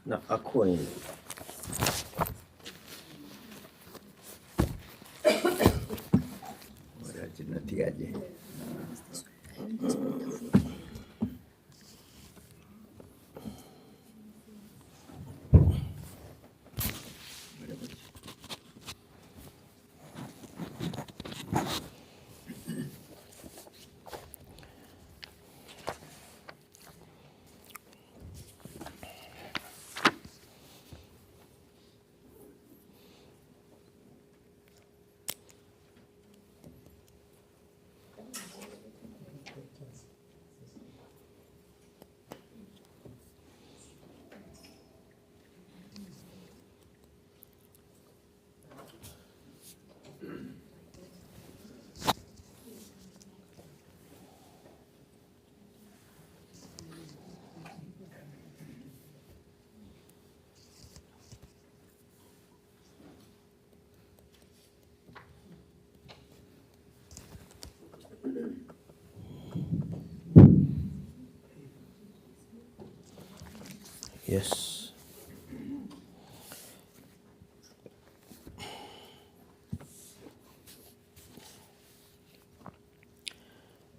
Na ako ainda. Moraji nanti aja. Yes.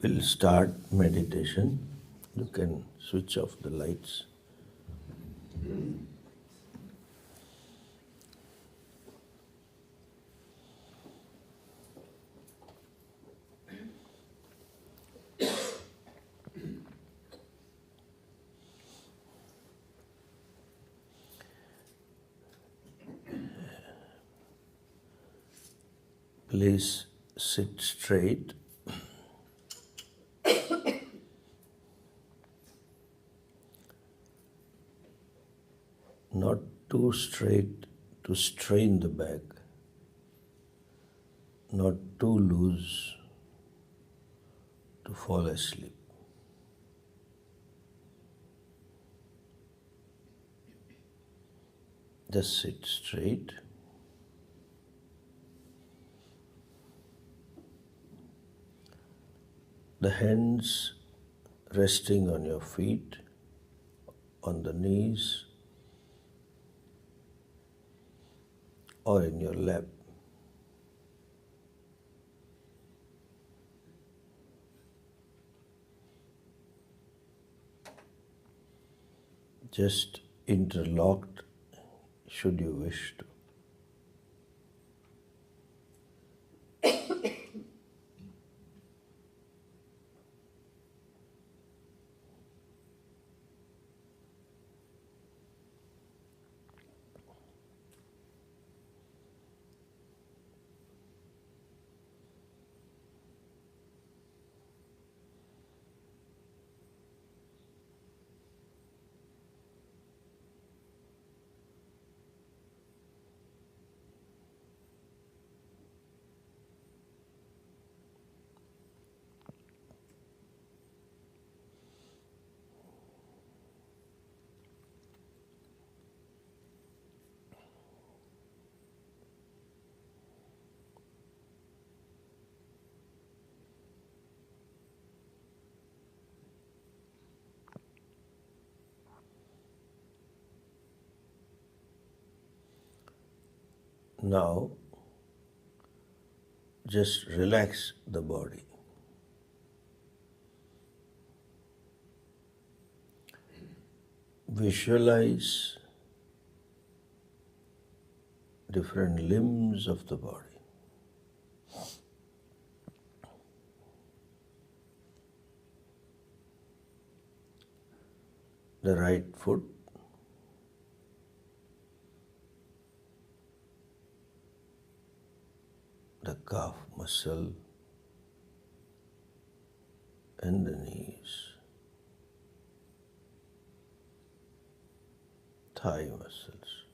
We'll start meditation. You can switch off the lights. Please sit straight. Not too straight to strain the back, not too loose to fall asleep. Just sit straight. The hands resting on your feet, on the knees, or in your lap. Just interlocked should you wish to. Now, just relax the body. Visualize different limbs of the body. The right foot, the calf muscle, and the knees, thigh muscles.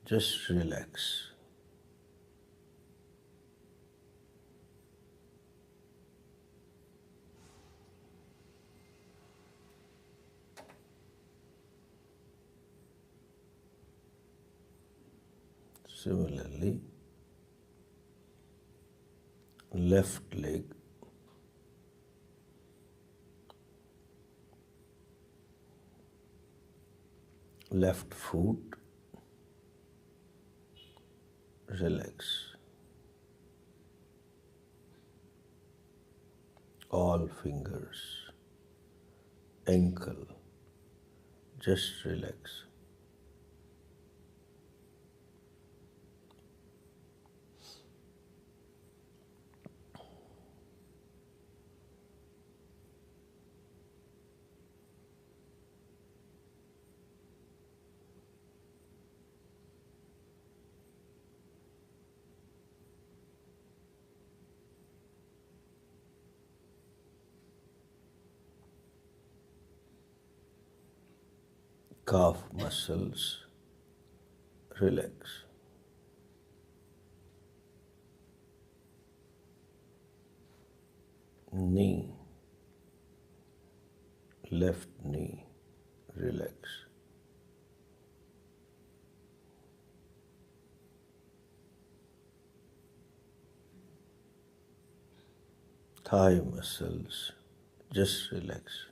Just relax. Similarly, left leg, Left foot, relax. All fingers, ankle, just relax. Calf muscles, relax. Knee, left knee, relax. Thigh muscles, just relax.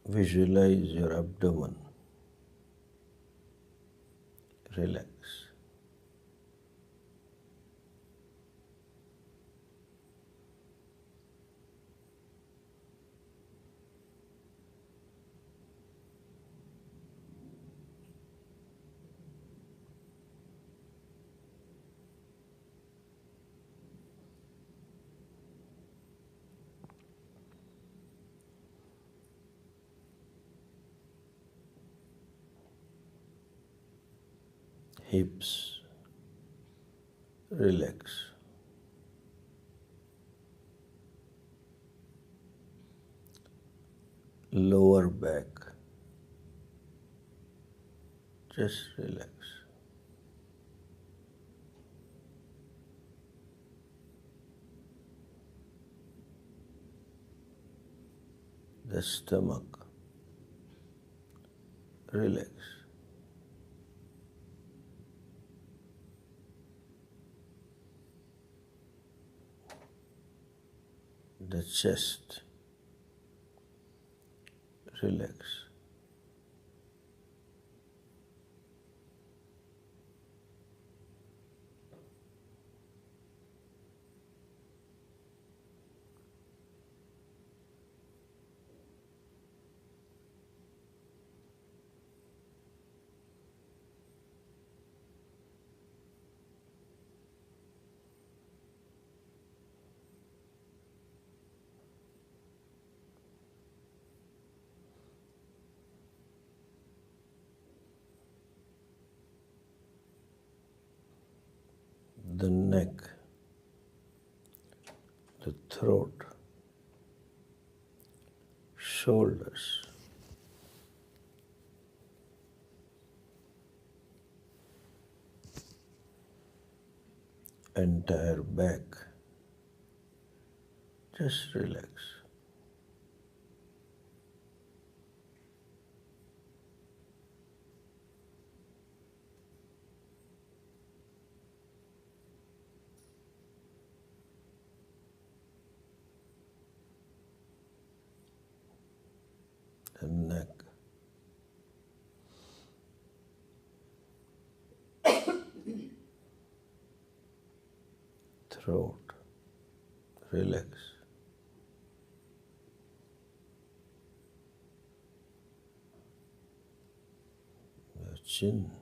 Visualize your abdomen, relax. Hips, relax. Lower back, just relax. The stomach, relax. The chest, relax. The neck, the throat, shoulders, entire back, just relax. The neck, throat, relax. Your chin,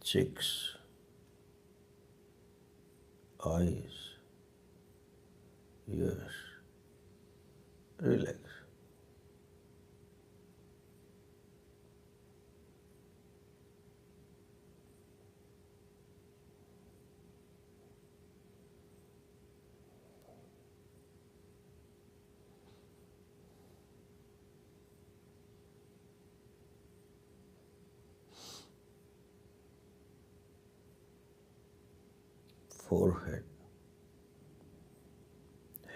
cheeks, eyes, ears, relax. Forehead,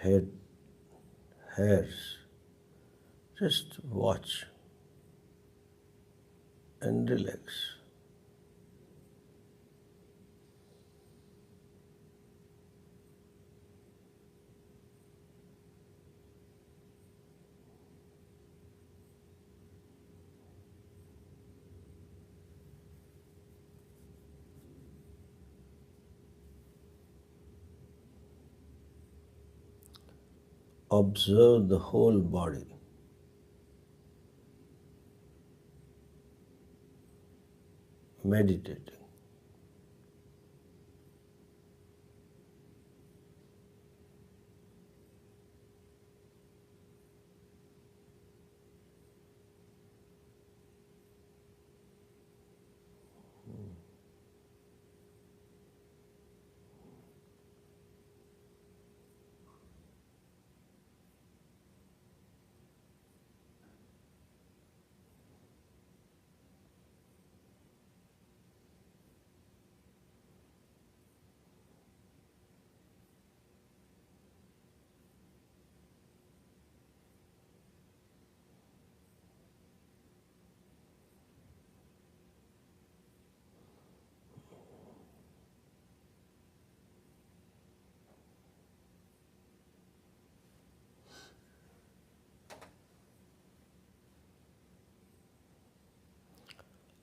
head, hairs. Just watch and relax. Observe the whole body. Meditating.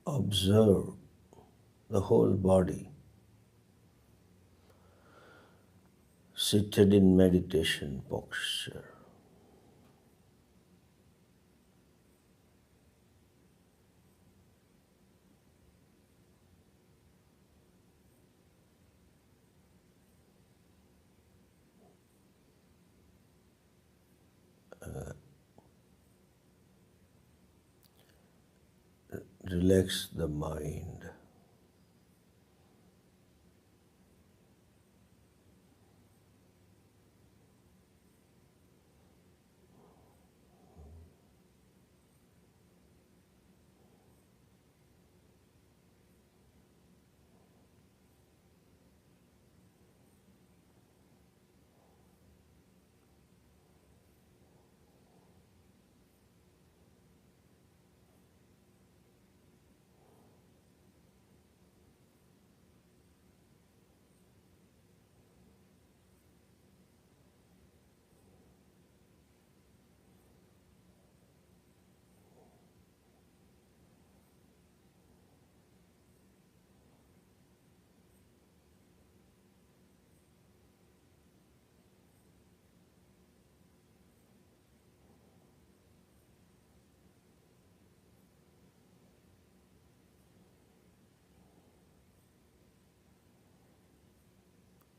Observe the whole body seated in meditation posture. Relax the mind.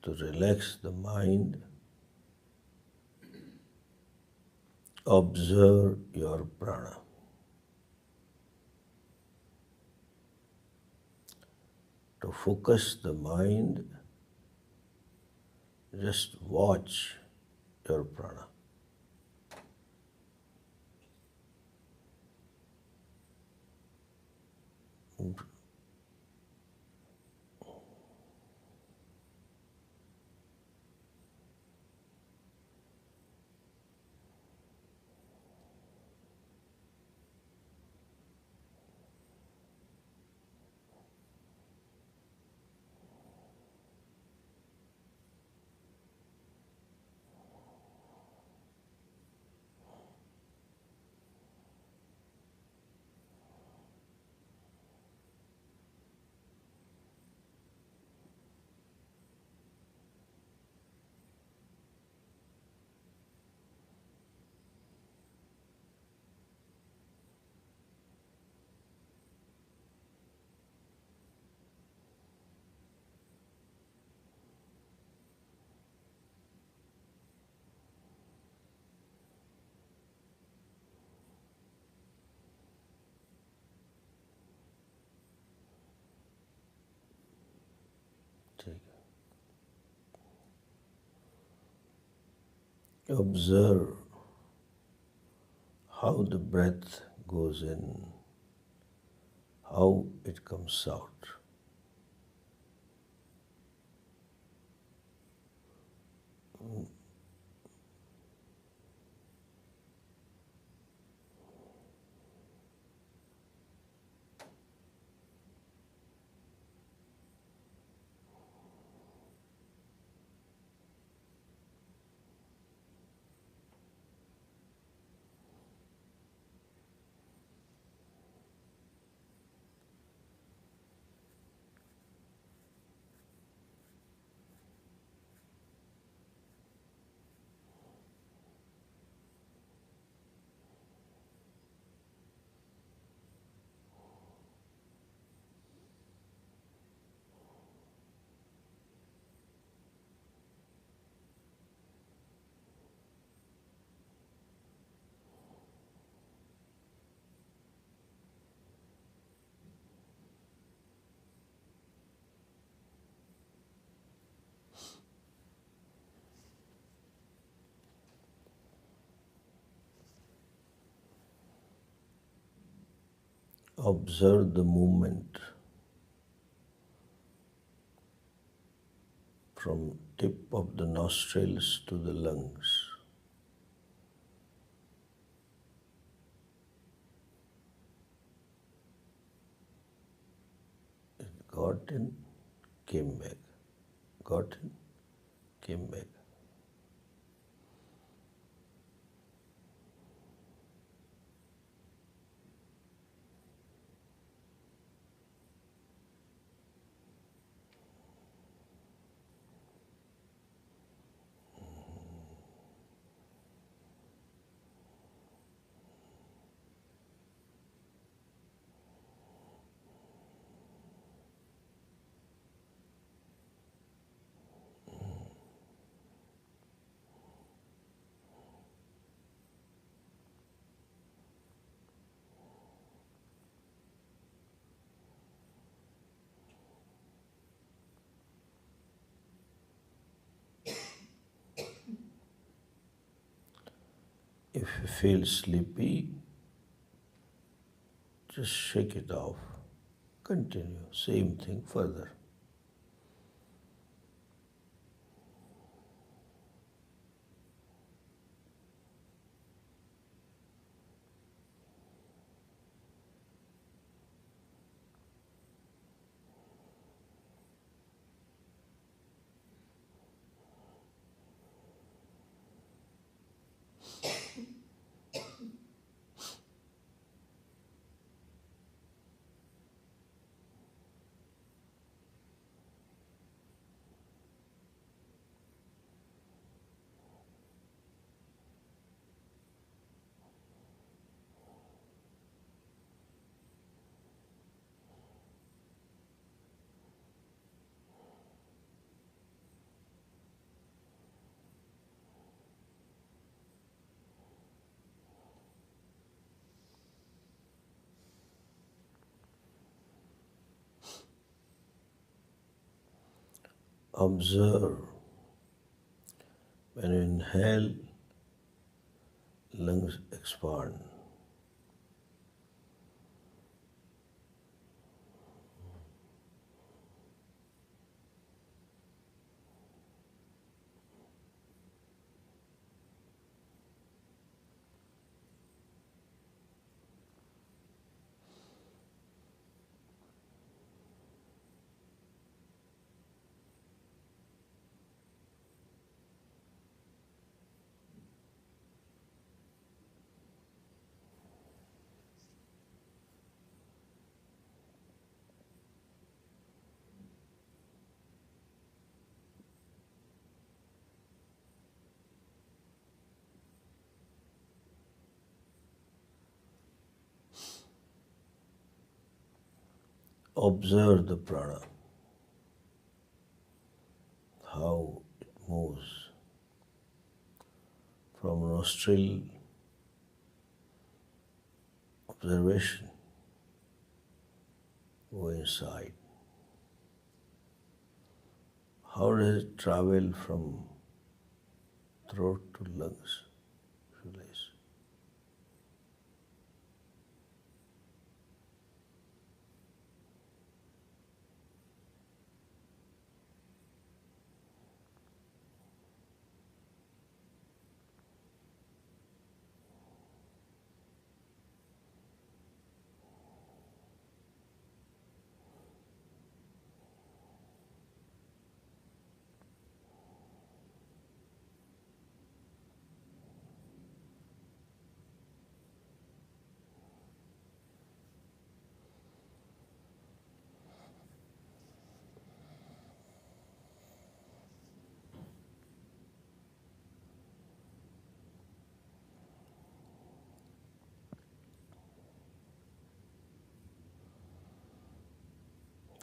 To relax the mind, observe your prana. To focus the mind, just watch your prana. Observe how the breath goes in, how it comes out. Observe the movement from tip of the nostrils to the lungs. It got in, came back. Got in, came back. If you feel sleepy, just shake it off. Continue, same thing further. Observe when you inhale, lungs expand. Observe the prana, how it moves from nostril observation, go inside. How does it travel from throat to lungs? Visualize.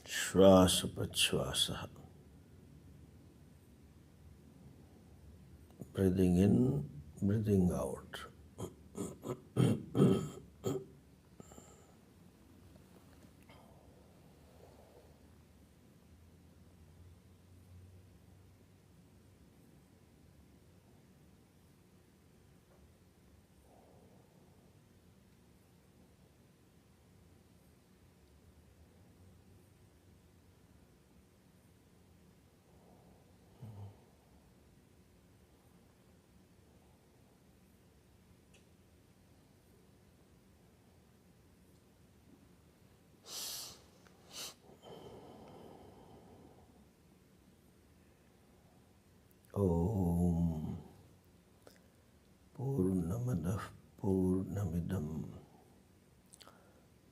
Shvasa-prashvasa. Breathing in, breathing out. Om Purnamadah Purnamidam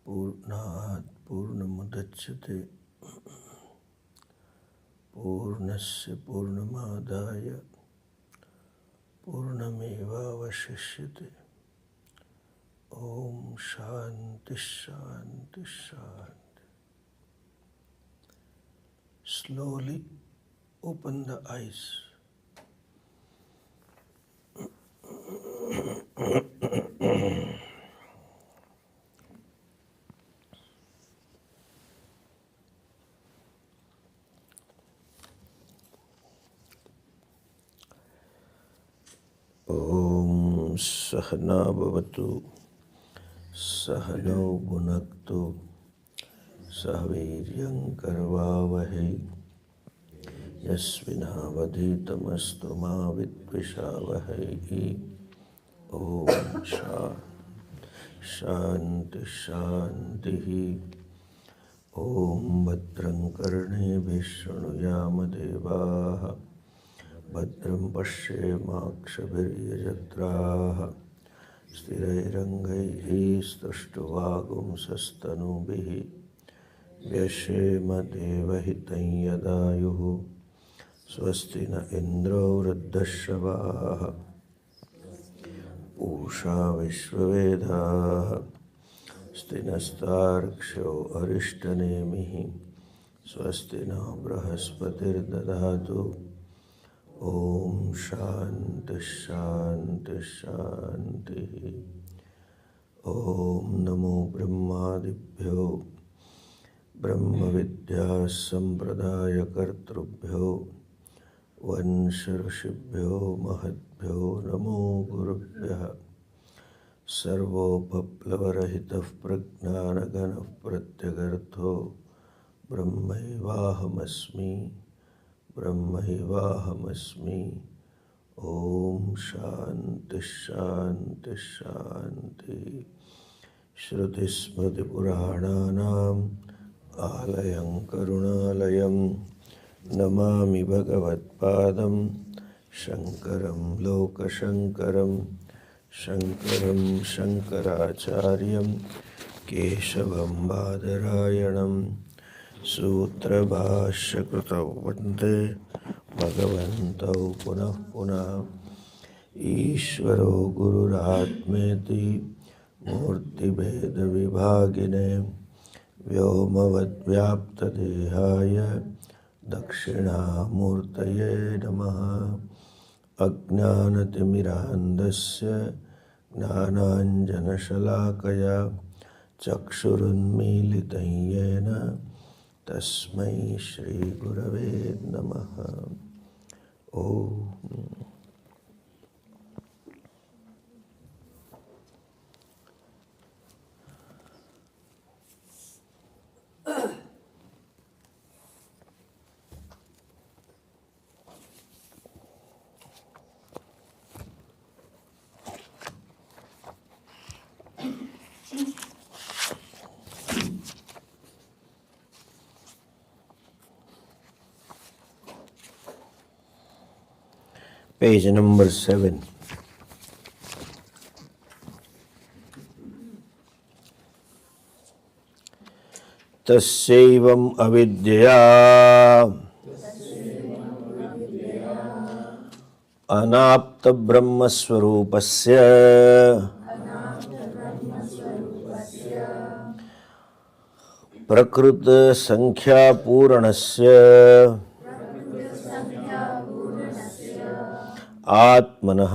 Purnat Purnamudachyate Purnasya Purnamadaya Purnamevavashishyate. Om Shanti Shanti Shanti. Slowly open the eyes. Om Sahana Bhavatu Sahanau Bhunaktu Sahaviryam Karvavahe Yasvinavadhitamastu ma vidvishavahe. Om Shanti Shanti. Om Bhadram Karnebhih Shrunuyama Devaah Bhadram Pashyemakshabhiryajatraah Sthirairangai Stushtuvaagumsastanubhih Vyashema Devahitam Yadayuh Swasti na Indro Vruddhashavaah Usha Vishwavedaah Stinastarksho Arishtanemihi Swasti na Brahaspatir Dadatu. Om Shanti Shanti Shanti. Om Namo Brahmadibhyo Brahma Vidya Sampradaya Kartrubhyo Vanshirshibhyo Mahadbhyo Namo Gurubhya. Sarvo Paplavarahitah Prajnanaganah Pratyagartho Brahmaivahamasmi Brahmaivahamasmi. Om Shanti Shanti Shanti. Shruti Smriti Purananam Alayam Karunalayam Namami Bhagavat Padam Shankaram Loka Shankaram Shankaram Shankaracharyam Keshavam Badarayanam Sutra Bhashya Krutau Vande Bhagavantau Punah Punah Ishvaro Gururatmeti Murti Bheda Vibhagine Vyomavad Vyapta Dehaya Dakshina Murtaye Namaha. Ajnanatimirandasya Gnananjana Shalakaya Chakshurunmilitam Yena Tasmai Shri Gurave Namaha. Om. Page number 7. Tasyaivam avidyaya anapta brahmasvarupasya prakruta sankhya puranasya आत्मनः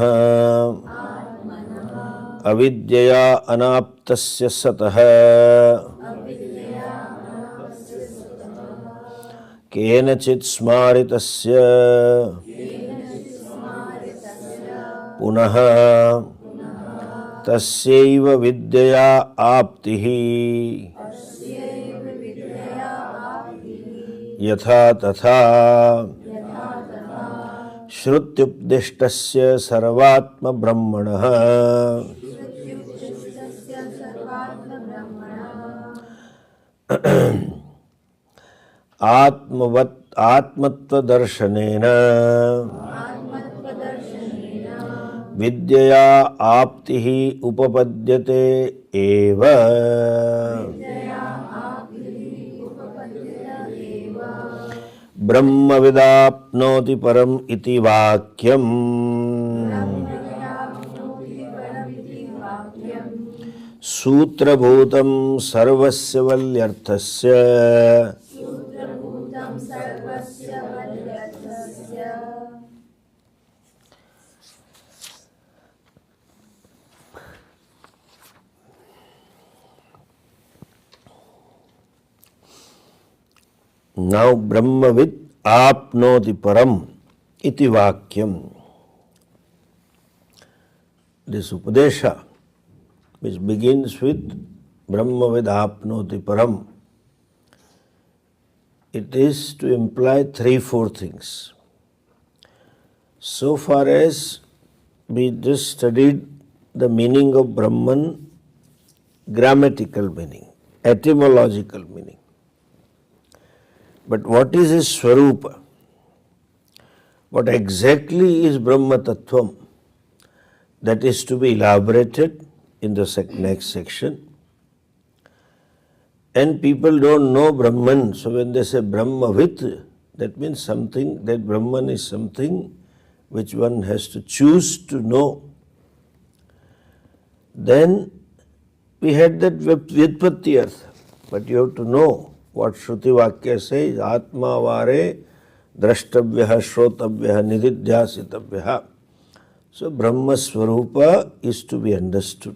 अविद्यया अनाप्तस्य सतः केनचित् स्मारितस्य पुनः तस्यैव विद्यया आप्तिः यथा तथा श्रुत्युपदिष्टस्य सर्वात्म ब्रह्मणः आत्मत्वदर्शनेन विद्यया आप्तिः उपपद्यते एव ब्रह्मविदाप्नोति परम् इति वाक्यम् सूत्रभूतं सर्वस्य वल्यर्थस्य Now Brahmavid apnoti param iti vakyam. This Upadesha, which begins with Brahmavid apnoti param, it is to imply 3-4 things. So far as we just studied the meaning of Brahman, grammatical meaning, etymological meaning. But what is his Swarupa? What exactly is Brahma Tattvam? That is to be elaborated in the next section. And people don't know Brahman, so when they say Brahmavit, that means something, that Brahman is something which one has to choose to know. Then we had that Vyutpatti Artha, but you have to know what Shruti Vakya says, Atma Vare Drashtabhyaha Shrotabhyaha Nididhyasitabhyaha. So Brahma Swarupa is to be understood.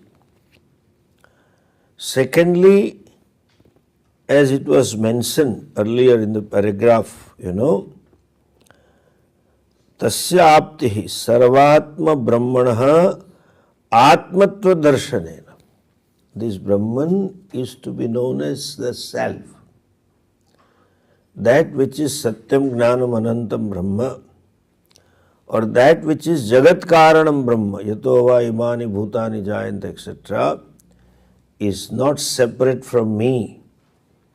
Secondly, as it was mentioned earlier in the paragraph, Tasya Aptihi Sarvatma Brahmanaha Atmatva Darshanena. This Brahman is to be known as the Self. That which is Satyam Gnanam Anantam Brahma, or that which is Jagat Karanam Brahma, Yato va imani bhutani jayant, etc., is not separate from me.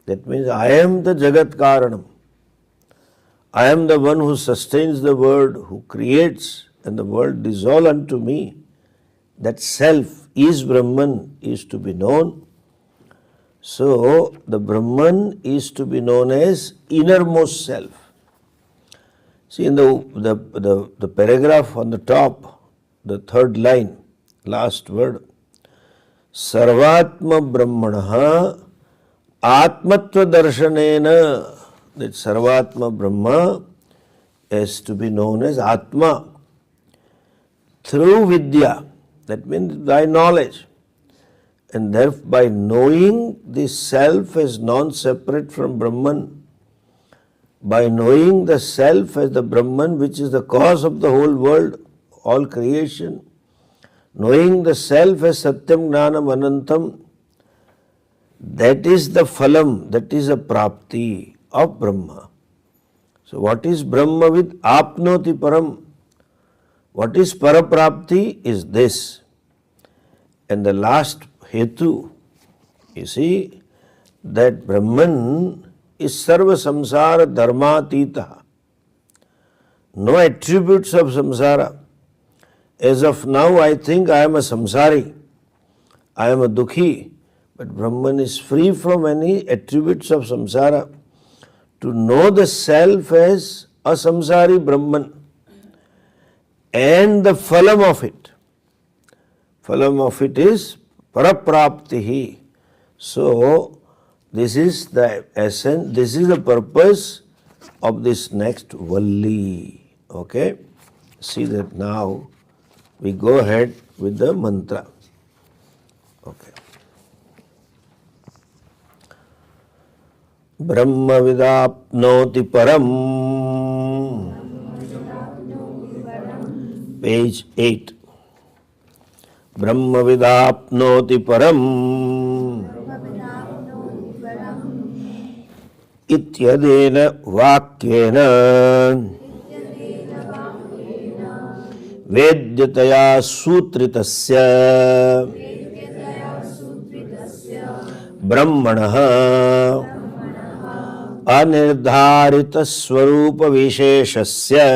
That means I am the Jagat Karanam. I am the one who sustains the world, who creates, and the world is all unto me. That Self is Brahman, is to be known. So, the Brahman is to be known as innermost self. See, in the paragraph on the top, the third line, last word, Sarvatma Brahmanaha Atmatva Darshanena, that Sarvatma Brahma is to be known as Atma. Through Vidya, that means by knowledge. And thereby knowing this self as non-separate from Brahman, by knowing the self as the Brahman which is the cause of the whole world, all creation, knowing the self as Satyam Gnanam Anantam, that is the phalam, that is a prapti of Brahma. So what is Brahma with apnoti param? What is paraprapti is this. And the last hetu, you see, that Brahman is sarva samsara dharmatita. No attributes of samsara. As of now, I think I am a samsari, I am a dukhi, but Brahman is free from any attributes of samsara. To know the self as a samsari Brahman and the phalam of it. Phalam of it is parapraptihi. So, this is the essence, this is the purpose of this next Valli. Okay? See that now we go ahead with the mantra. Okay. Brahma vidapnoti param. Page 8. Brahma vidapnoti param. Ityadena vakyena vedyataya sutritasya brahmanaha anirdharita swarupa visheshasya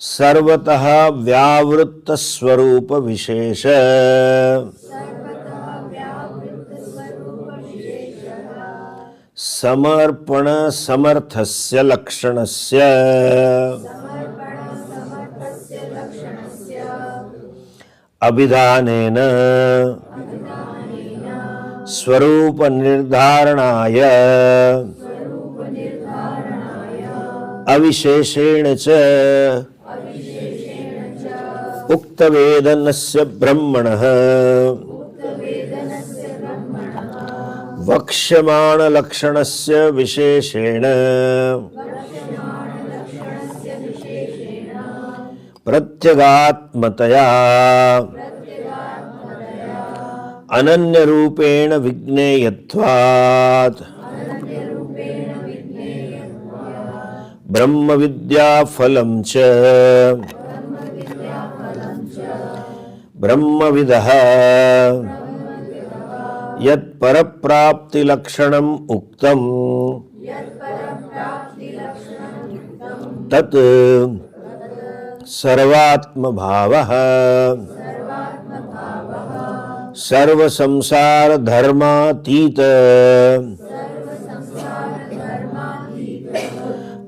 सर्वतः व्यावृत्त स्वरूप विशेष समर्पण समर्थस्य लक्षणस्य अभिधानेन स्वरूप निर्धारणाय अविशेषेण च उक्तवेदनस्य ब्रह्मणः वक्ष्यमाणलक्षणस्य विशेषेण प्रत्यगात्मतया अनन्यरूपेण विज्ञेयत्वात् ब्रह्मविद्याफलं च ब्रह्मविदः यत् परप्राप्तिलक्षणम् उक्तम् तत् सर्वात्मभावः सर्वसंसारधर्मातीत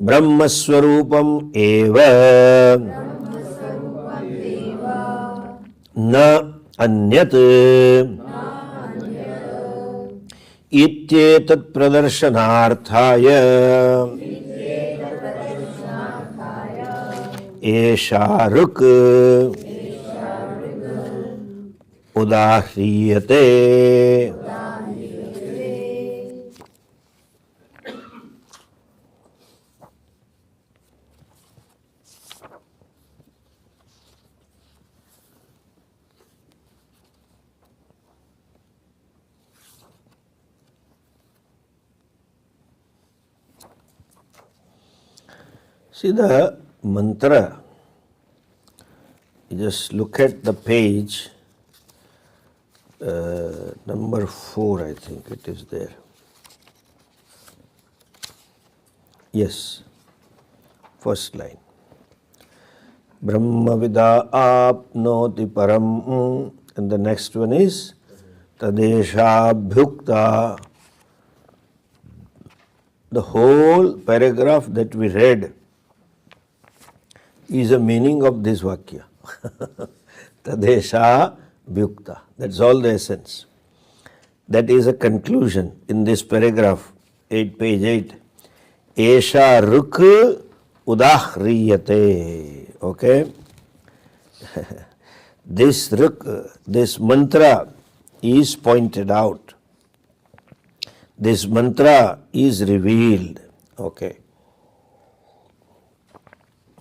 ब्रह्मस्वरूपम् एव न अन्यत् इत्येतत् प्रदर्शनार्थाय एषा ऋक् उदाह्रियते. See the mantra, you just look at the page, number 4, I think it is there. Yes, first line. Brahmavida apnoti param, and the next one is Tadesha bhukta. The whole paragraph that we read is a meaning of this vakya. Tadesha bhukta. That's all the essence. That is a conclusion in this paragraph, page 8. Esha ruk udahriyate. Okay? This ruk, this mantra is pointed out. This mantra is revealed. Okay.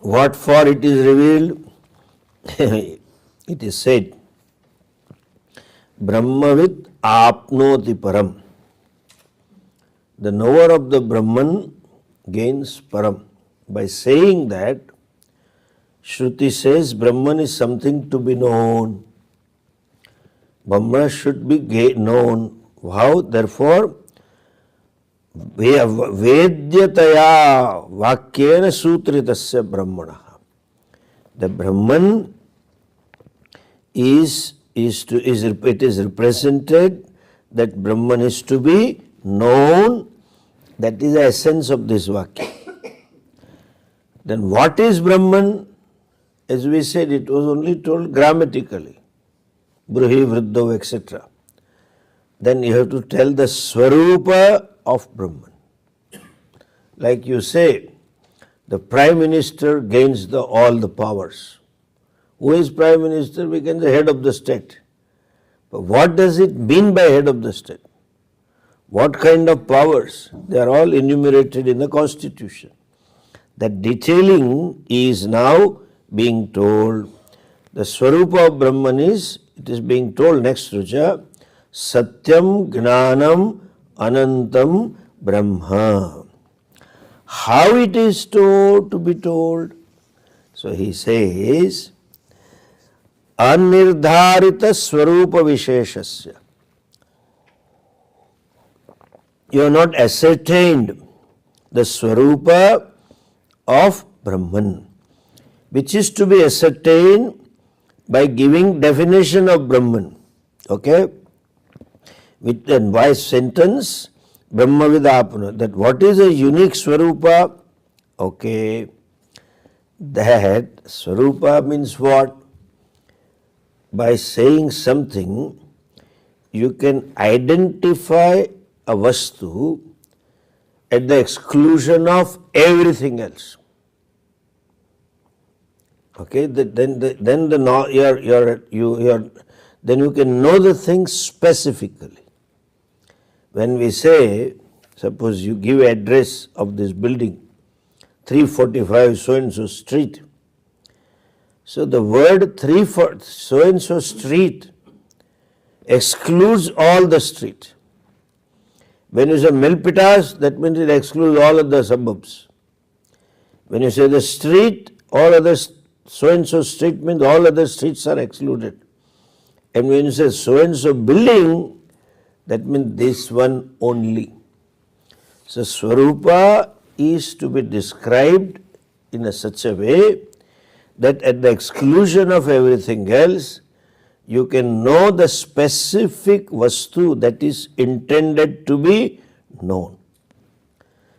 What for it is revealed? It is said, Brahmavid apnoti param. The knower of the Brahman gains param. By saying that, Shruti says Brahman is something to be known. Brahma should be known. How? Therefore, Vedyataya vakyena sutritasya brahmana. The Brahman it is represented that Brahman is to be known. That is the essence of this vakya. Then what is Brahman? As we said, it was only told grammatically. Bruhi, Vriddho, etc. Then you have to tell the Swarupa of Brahman. Like you say, the Prime Minister gains all the powers. Who is Prime Minister? We can say head of the state. But what does it mean by head of the state? What kind of powers? They are all enumerated in the Constitution. That detailing is now being told. The Swarupa of Brahman it is being told next Rucha, Satyam Gnanam Anantam Brahma. How it is told to be told? So he says, Anirdharita Swarupa Visheshasya. You have not ascertained the Swarupa of Brahman. which is to be ascertained by giving definition of Brahman. Okay? With a wise sentence, Brahma Vidapuna, that what is a unique Swarupa? Okay. That Swarupa means what? By saying something, you can identify a Vastu at the exclusion of everything else. Okay, then you can know the thing specifically. When we say, suppose you give address of this building, 345 so-and-so street. So the word so-and-so street excludes all the street. When you say Melpitas, that means it excludes all of the suburbs. When you say the street, all other so-and-so street means all other streets are excluded. And when you say so-and-so building, that means this one only. So Swarupa is to be described in such a way that at the exclusion of everything else, you can know the specific Vastu that is intended to be known.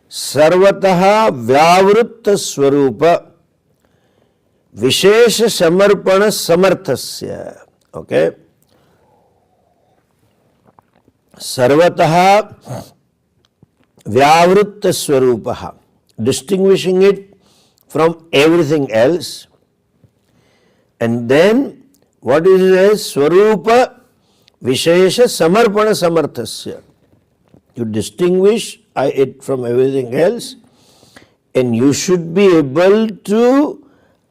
Sarvataha Vyavritta Swarupa Vishesha Samarpana Samarthasya. Okay? Sarvataha Vyavritta Swarupaha, distinguishing it from everything else. And then, what is it? Swarupa Vishesha Samarpana Samarthasya. You distinguish it from everything else, and you should be able to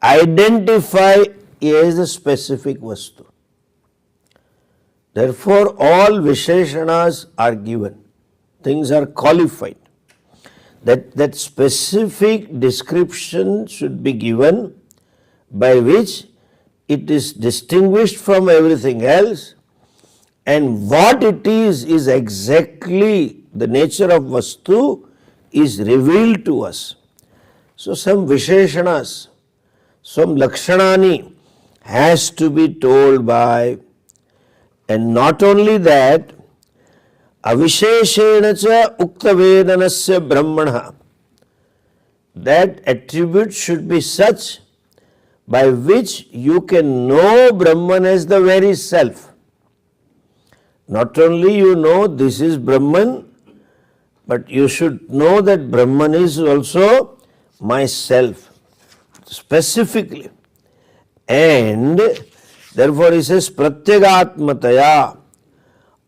identify it as a specific Vastu. Therefore, all Visheshanas are given. Things are qualified. That specific description should be given by which it is distinguished from everything else, and what it is exactly the nature of Vastu is revealed to us. So some Visheshanas, some Lakshanani has to be told by, and not only that, Avisheshena cha uktavedanasya brahmana. That attribute should be such by which you can know Brahman as the very self. Not only you know this is Brahman, but you should know that Brahman is also myself, specifically. And therefore he says, Pratyagatmataya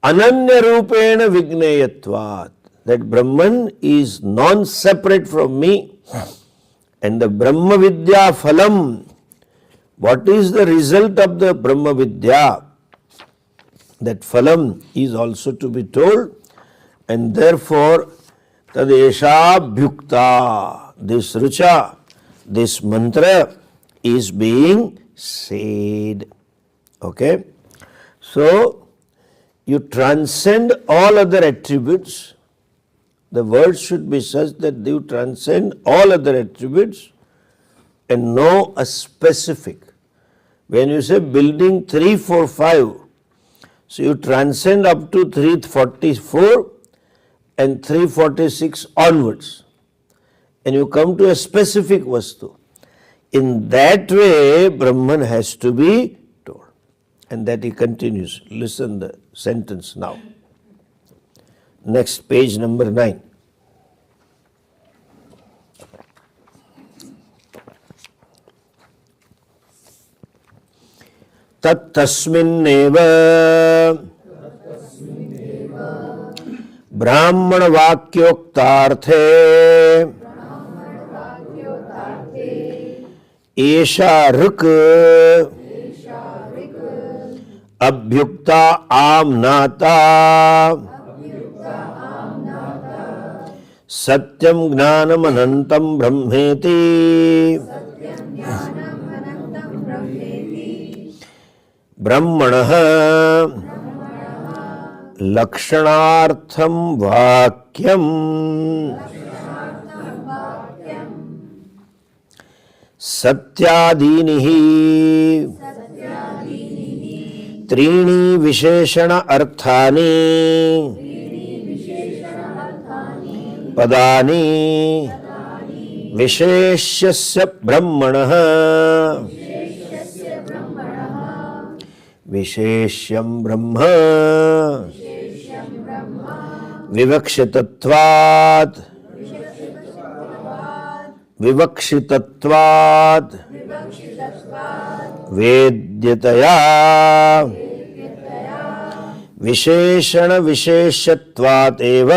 Ananya Rupena Vigneyatvat. That Brahman is non-separate from me. And the Brahma Vidya Phalam, what is the result of the Brahma Vidya? That Phalam is also to be told. And therefore, Tadesha Bhyukta, this Rucha, this mantra is being said. Okay? So, you transcend all other attributes. The words should be such that you transcend all other attributes and know a specific. When you say building 345, so you transcend up to 344 and 346 onwards, and you come to a specific Vastu. In that way, Brahman has to be told. And that he continues. Listen the sentence now. Next, page number 9. Tat tasminneva Brahmana Vakyoktarthe Esha Rik Abhyukta Amnata Satyam Gnanam Anantam Brahmeti Brahmanah Lakshanartham Vakyam. सत्यादीनिहि त्रीणि विशेषण अर्थानि पदानि विशेष्यस्य ब्रह्मणः विशेष्यं ब्रह्म विवक्षितत्वात् वेद्यतया विशेषण विशेषत्वात् एव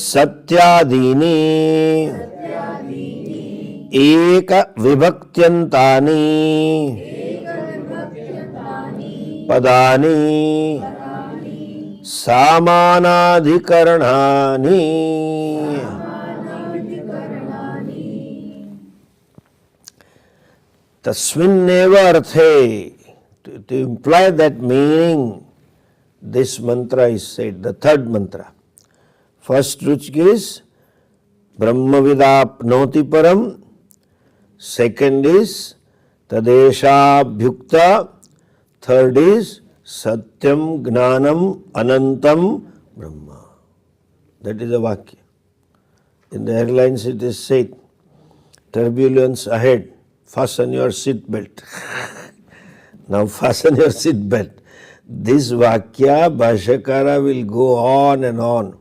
सत्यादीनि एक विभक्त्यन्तानि पदानि सामानाधिकरणानि तस्मिन्नेव अर्थे to imply that meaning this mantra is said, the third mantra. First which is Brahmavidapnoti param, second is Tadeshabhyukta, third is Satyam Gnanam Anantam Brahma. That is a vakya. In the airlines it is said, turbulence ahead, fasten your seat belt. Now fasten your seat belt. This vakya, Bhashyakara will go on and on.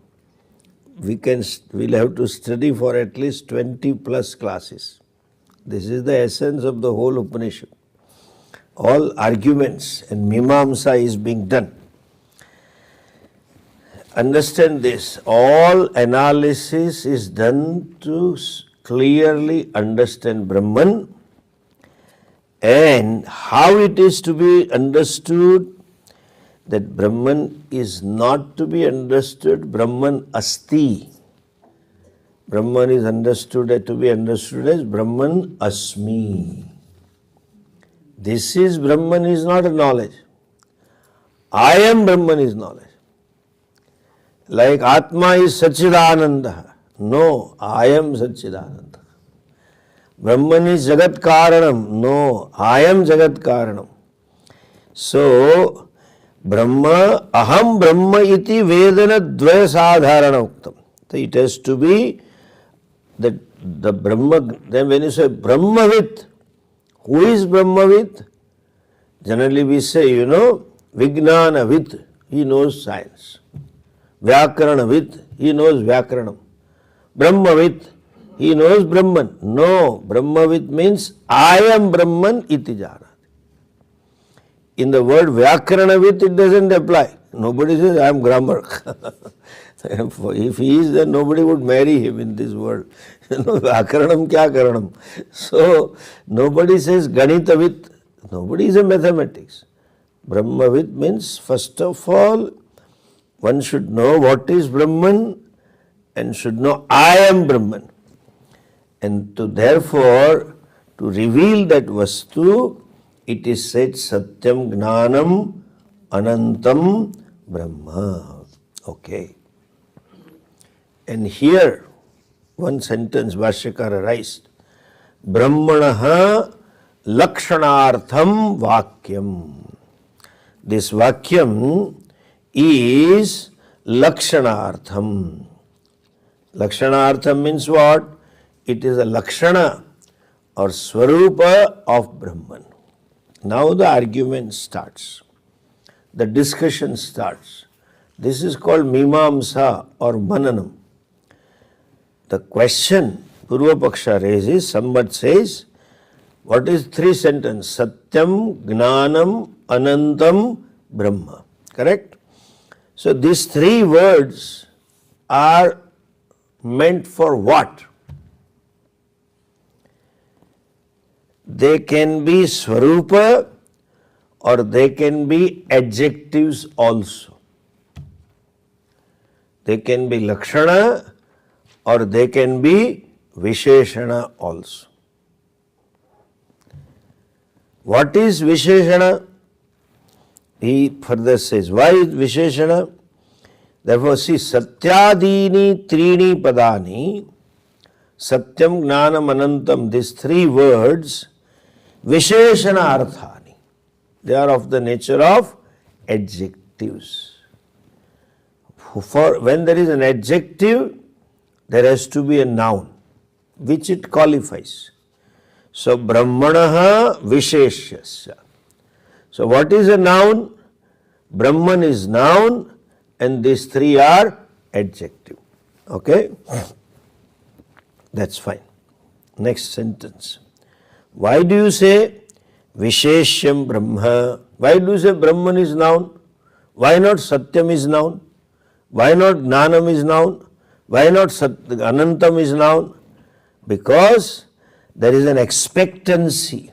We'll have to study for at least 20 plus classes. This is the essence of the whole Upanishad. All arguments and Mimamsa is being done. Understand this, all analysis is done to clearly understand Brahman, and how it is to be understood that Brahman is not to be understood Brahman asti. Brahman is understood to be understood as Brahman asmi. This is Brahman is not a knowledge. I am Brahman is knowledge. Like Atma is Satchidananda. No, I am Satchidananda. Brahman is Jagat Karanam. No, I am Jagat Karanam. So, Brahma, Aham Brahma iti Vedana Dvaya Sadharana Uktam. So it has to be that the Brahma, then when you say Brahmavit, who is Brahmavit? Generally we say, Vijnanavit, he knows science. Vyakaranavit, he knows Vyakaranam. Brahmavit, he knows Brahman. No, Brahmavit means I am Brahman iti jana. In the word Vyakaranavit, it doesn't apply. Nobody says, I am grammar. If he is, then nobody would marry him in this world. Vyakaranam kya karanam. So, nobody says Ganitavit. Nobody is a mathematics. Brahmavit means, first of all, one should know what is Brahman and should know I am Brahman. And therefore, to reveal that Vastu, it is said Satyam Gnanam Anantam Brahma. Okay. And here, one sentence Bhashyakara writes, Brahmanaha Lakshanartham Vakyam. This Vakyam is Lakshanartham. Lakshanartham means what? It is a Lakshana or Swarupa of Brahman. Now the argument starts. The discussion starts. This is called Mimamsa or Mananam. The question Purva Paksha raises, somebody says, what is three sentences? Satyam, Gnanam, Anantam, Brahma. Correct? So these three words are meant for what? They can be Swarupa or they can be adjectives also. They can be Lakshana or they can be Visheshana also. What is Visheshana? He further says, why is Visheshana? Therefore, see, Satyadini Trini Padani, Satyam Gnanam Anantam, these three words, Visheshana Arthani. They are of the nature of adjectives. When there is an adjective, there has to be a noun, which it qualifies. So, Brahmanaha Visheshyasya. So, what is a noun? Brahman is noun and these three are adjective. Okay? That's fine. Next sentence. Why do you say Visheshyam Brahma? Why do you say Brahman is noun? Why not Satyam is noun? Why not Gnanam is noun? Why not Anantam is noun? Because there is an expectancy.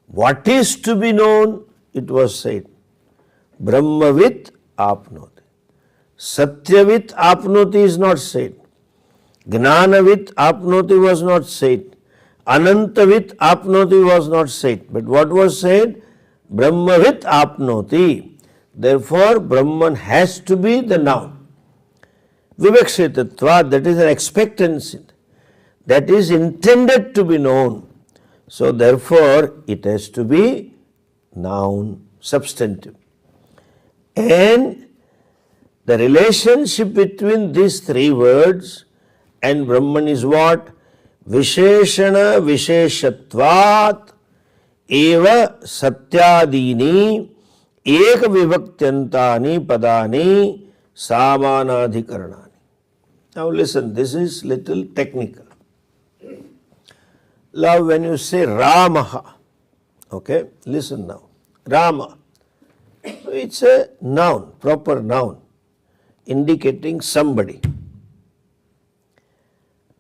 What is to be known? It was said. Brahmavit apnoti. Satyavit apnoti is not said. Gnanavit apnoti was not said. Anantavit apnoti was not said. But what was said? Brahmavit apnoti. Therefore, Brahman has to be the noun. Vivakshitatva, that is an expectancy. That is intended to be known. So, therefore, it has to be noun, substantive. And the relationship between these three words and Brahman is what? Visheshana Visheshatvat eva satyadini ek vibhaktantani padani samanadhikaranani. Now listen, this is little technical. Now when you say Ramaha, okay, listen now, Rama, it's a noun, proper noun, indicating somebody.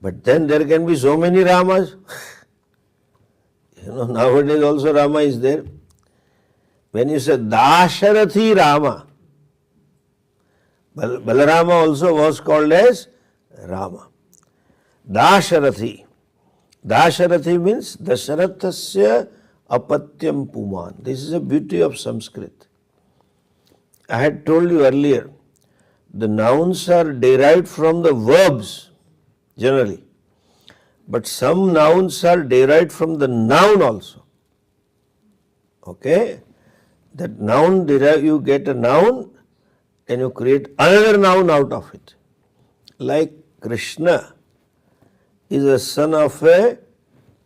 But then there can be so many Ramas. Nowadays also Rama is there. When you say Dasharathi Rama, Balarama also was called as Rama. Dasharathi. Dasharathi means Dasharathasya apatyam puman. This is the beauty of Sanskrit. I had told you earlier, the nouns are derived from the verbs generally. But some nouns are derived from the noun also. Okay? That noun, you get a noun and you create another noun out of it. Like Krishna is a son of a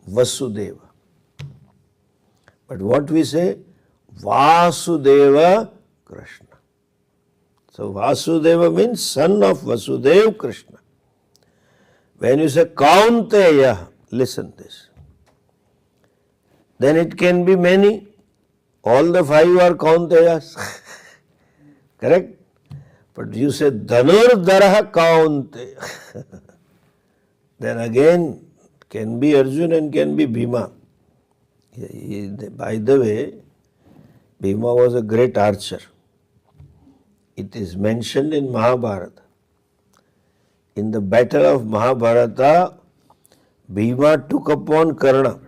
Vasudeva. But what we say? Vasudeva Krishna. So Vasudeva means son of Vasudeva Krishna. When you say Kaunteya, listen this. Then it can be many. All the five are Kaunteyas. Correct? But you say Dhanurdharaha Kaunteya. Then again can be Arjuna and can be Bhima. By the way, Bhima was a great archer. It is mentioned in Mahabharata. In the battle of Mahabharata, Bhima took upon Karna.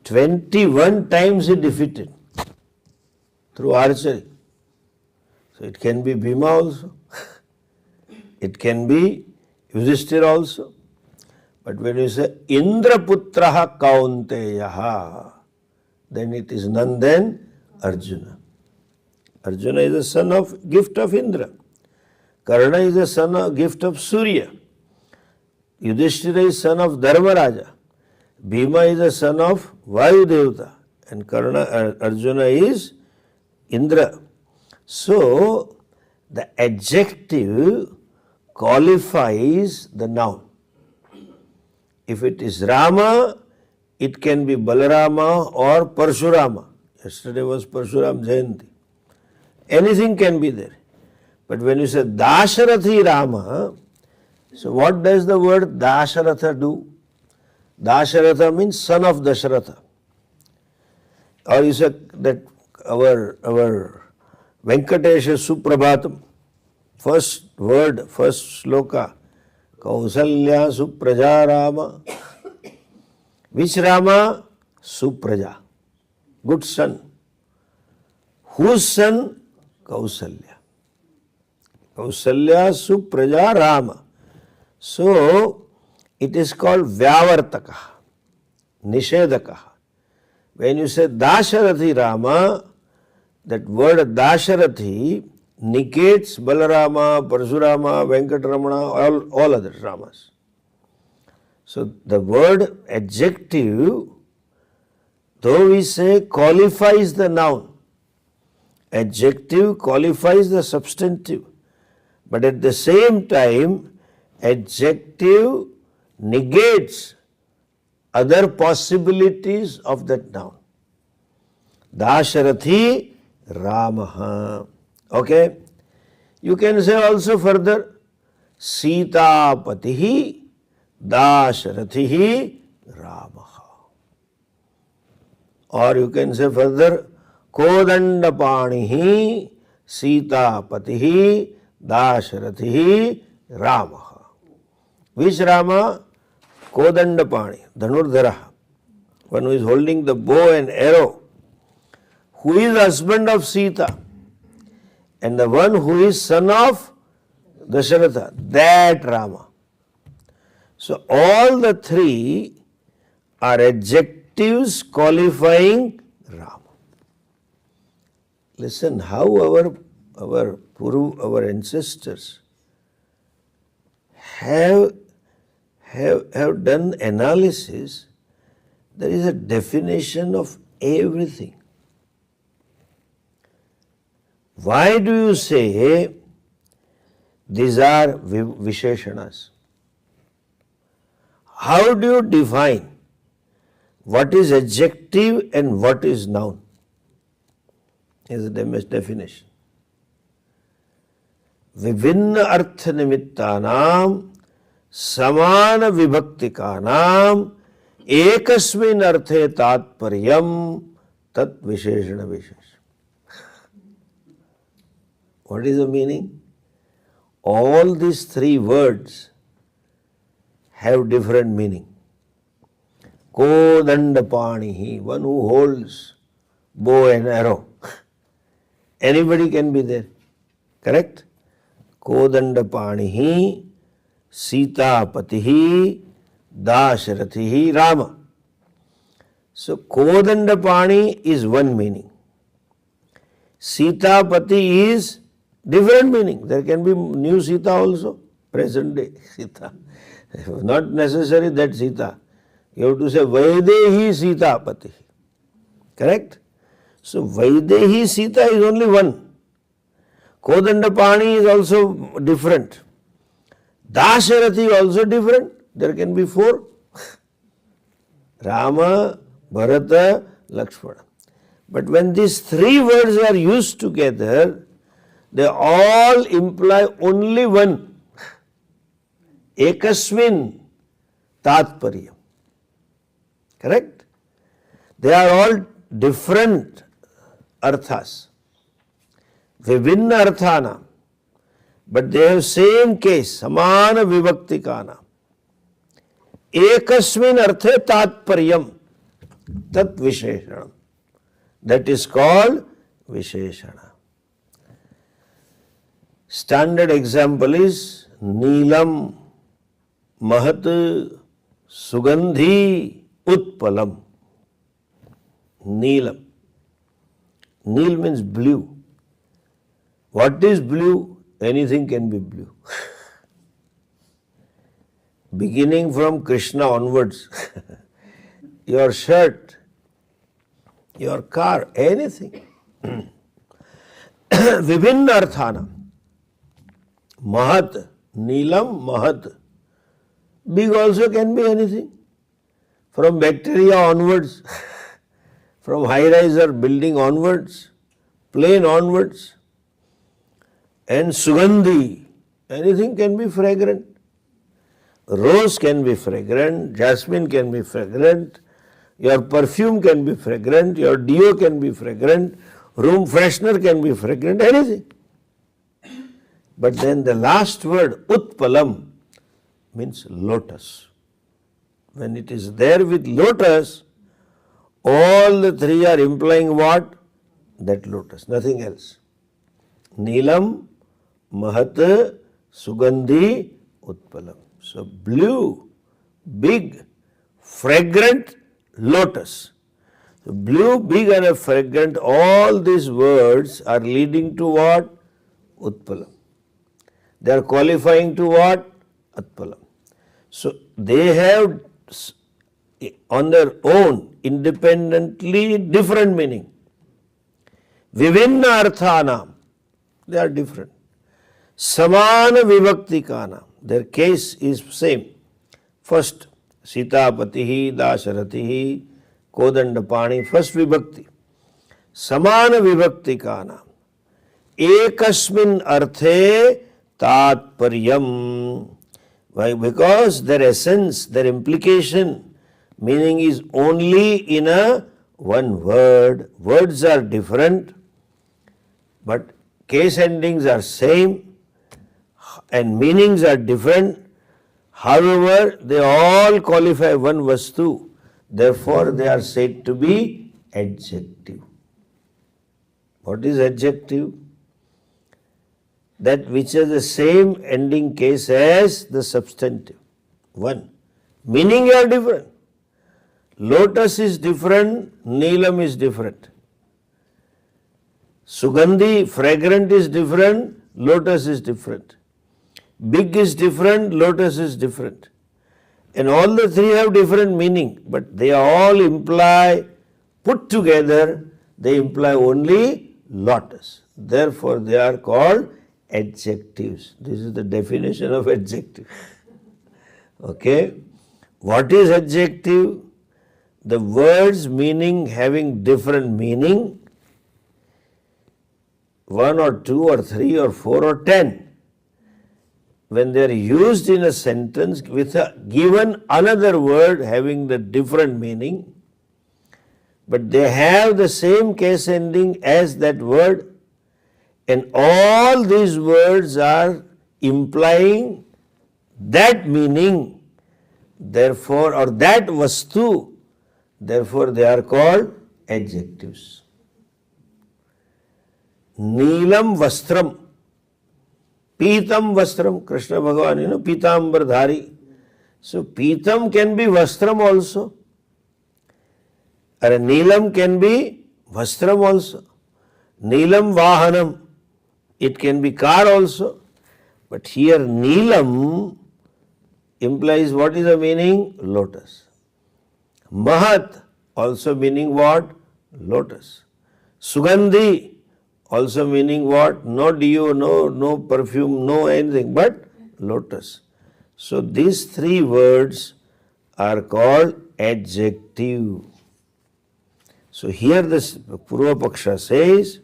21 times he defeated through archery. So it can be Bhima also. It can be Yudhishthira also. But when you say Indraputraha Kaunteyaha, then it is none than Arjuna. Arjuna is a son of gift of Indra. Karna is a son of gift of Surya. Yudhishthira is son of Dharmaraja. Bhima is a son of Vayu Devata. And Arjuna is Indra. So, the adjective qualifies the noun. If it is Rama, it can be Balarama or Parshurama. Yesterday was Parshuram Jayanti. Anything can be there. But when you say Dasharathi Rama, so what does the word Dasharatha do? Dasharatha means son of Dasharatha. Or you say that our Venkatesha Suprabhatam, first word, first sloka, Kausalya Supraja Rama. Which Rama? Supraja. Good son. Whose son? Kausalya. Kausalya Supraja Rama. So, it is called Vyavartaka, Nishedaka. When you say Dasharathi Rama, that word Dasharathi negates Balarama, Parshurama, Venkataramana, all other Ramas. So the word adjective, though we say qualifies the noun, adjective qualifies the substantive, but at the same time, adjective negates other possibilities of that noun. Dasharathi Ramaha. Okay? You can say also further, Sita Patihi Dasharathihi Ramaha. Or you can say further, Kodandapanihi Sita Patihi Dasharathihi Ramaha. Which Rama? Kodandapani, Dhanurdhara, one who is holding the bow and arrow, who is husband of Sita, and the one who is son of Dasharatha, that Rama. So all the three are adjectives qualifying Rama. Listen how our ancestors have done analysis. There is a definition of everything. Why do you say these are Visheshanas? How do you define what is adjective and what is noun? Is the definition. Vivinna artha nimittanam samana vibhaktikanam ekasmin arthe tatparyam tat visheshana vishesha. What is the meaning? All these three words have different meaning. Kodandapanihi, one who holds bow and arrow. Anybody can be there. Correct? Kodandapanihi, Sita Patihi, Dasharathihi, Rama. So Kodandapani is one meaning. Sita Pati is different meaning. There can be new Sita also, present day Sita. Not necessary that Sita. You have to say Vaidehi Sita Pati. Correct? So Vaidehi Sita is only one. Kodandapani is also different. Dasharathi also different. There can be four. Rama, Bharata, Lakshmana. But when these three words are used together, they all imply only one. Ekasmin Tatparyam. Correct? They are all different arthas. Vivinna arthana. But they have same case. Samana vibhaktikana. Ekasmin arthe tatparyam. Tat visheshana. That is called visheshana. Standard example is Neelam, Mahat, Sugandhi, Utpalam. Neelam. Neel means blue. What is blue? Anything can be blue. Beginning from Krishna onwards, your shirt, your car, anything. Vivinna arthana. Mahat, Neelam, Mahat. Big also can be anything. From bacteria onwards, from high-riser building onwards, plane onwards. And Sugandhi, anything can be fragrant. Rose can be fragrant, jasmine can be fragrant, your perfume can be fragrant, your deo can be fragrant, room freshener can be fragrant, anything. But then the last word, Utpalam, means lotus. When it is there with lotus, all the three are implying what? That lotus, nothing else. Neelam, Mahat, Sugandhi, Utpalam. So blue, big, fragrant, lotus. So blue, big and fragrant, all these words are leading to what? Utpalam. They are qualifying to what? Utpalam. So they have on their own independently different meaning. Vivinna arthanam, they are different. Samana vibhaktikanam, their case is same. First, Sitapatihi, Dasharatihi, Kodandapani, first vibhakti. Samana vibhaktikanam. Ekasmin arthe tatparyam. Why? Because their essence, their implication, meaning is only in a one word. Words are different, but case endings are same and meanings are different. However, they all qualify one vastu. Therefore, they are said to be adjective. What is adjective? That which has the same ending case as the substantive. One. Meaning are different. Lotus is different, Neelam is different. Sugandhi, fragrant is different, lotus is different. Big is different, lotus is different. And all the three have different meaning, but they all imply, put together, they imply only lotus. Therefore, they are called adjectives. This is the definition of adjective. Okay? What is adjective? The words meaning having different meaning, 1 or 2 or 3 or 4 or 10. When they are used in a sentence with a given another word having the different meaning, but they have the same case ending as that word, and all these words are implying that meaning, therefore, or that vastu, therefore they are called adjectives. Neelam vastram, Pitam vastram, Krishna Bhagavan, Pitambar dhari. So Pitam can be vastram also. Or Neelam can be vastram also. Neelam vahanam, it can be car also. But here Neelam implies what is the meaning? Lotus. Mahat also meaning what? Lotus. Sugandhi also meaning what? No deo, no perfume, no anything, but lotus. So these three words are called adjective. So here this Purva Paksha says,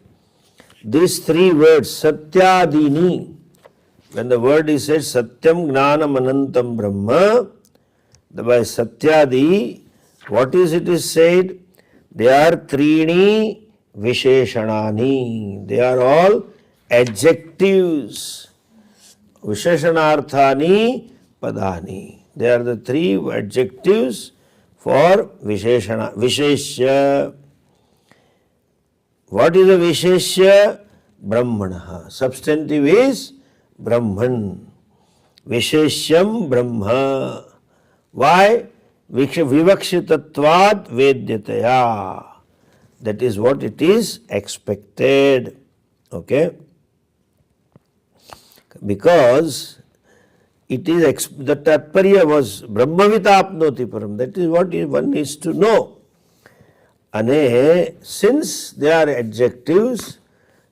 these three words, Satyadini, when the word is said, Satyam Gnanam Anantam Brahma, by Satyadi, what is it is said? They are Trini Visheshanani. They are all adjectives. Visheshanarthani Padani. They are the three adjectives for Visheshana. Visheshya. What is a Visheshya? Brahmanaha. Substantive is Brahman. Visheshyam Brahma. Why? Vivakshitatvat Vedyataya. That is what it is expected. Okay? Because it is, the Tatparya was Brahmavita apnoti param. That is what one needs to know. Ane, since they are adjectives,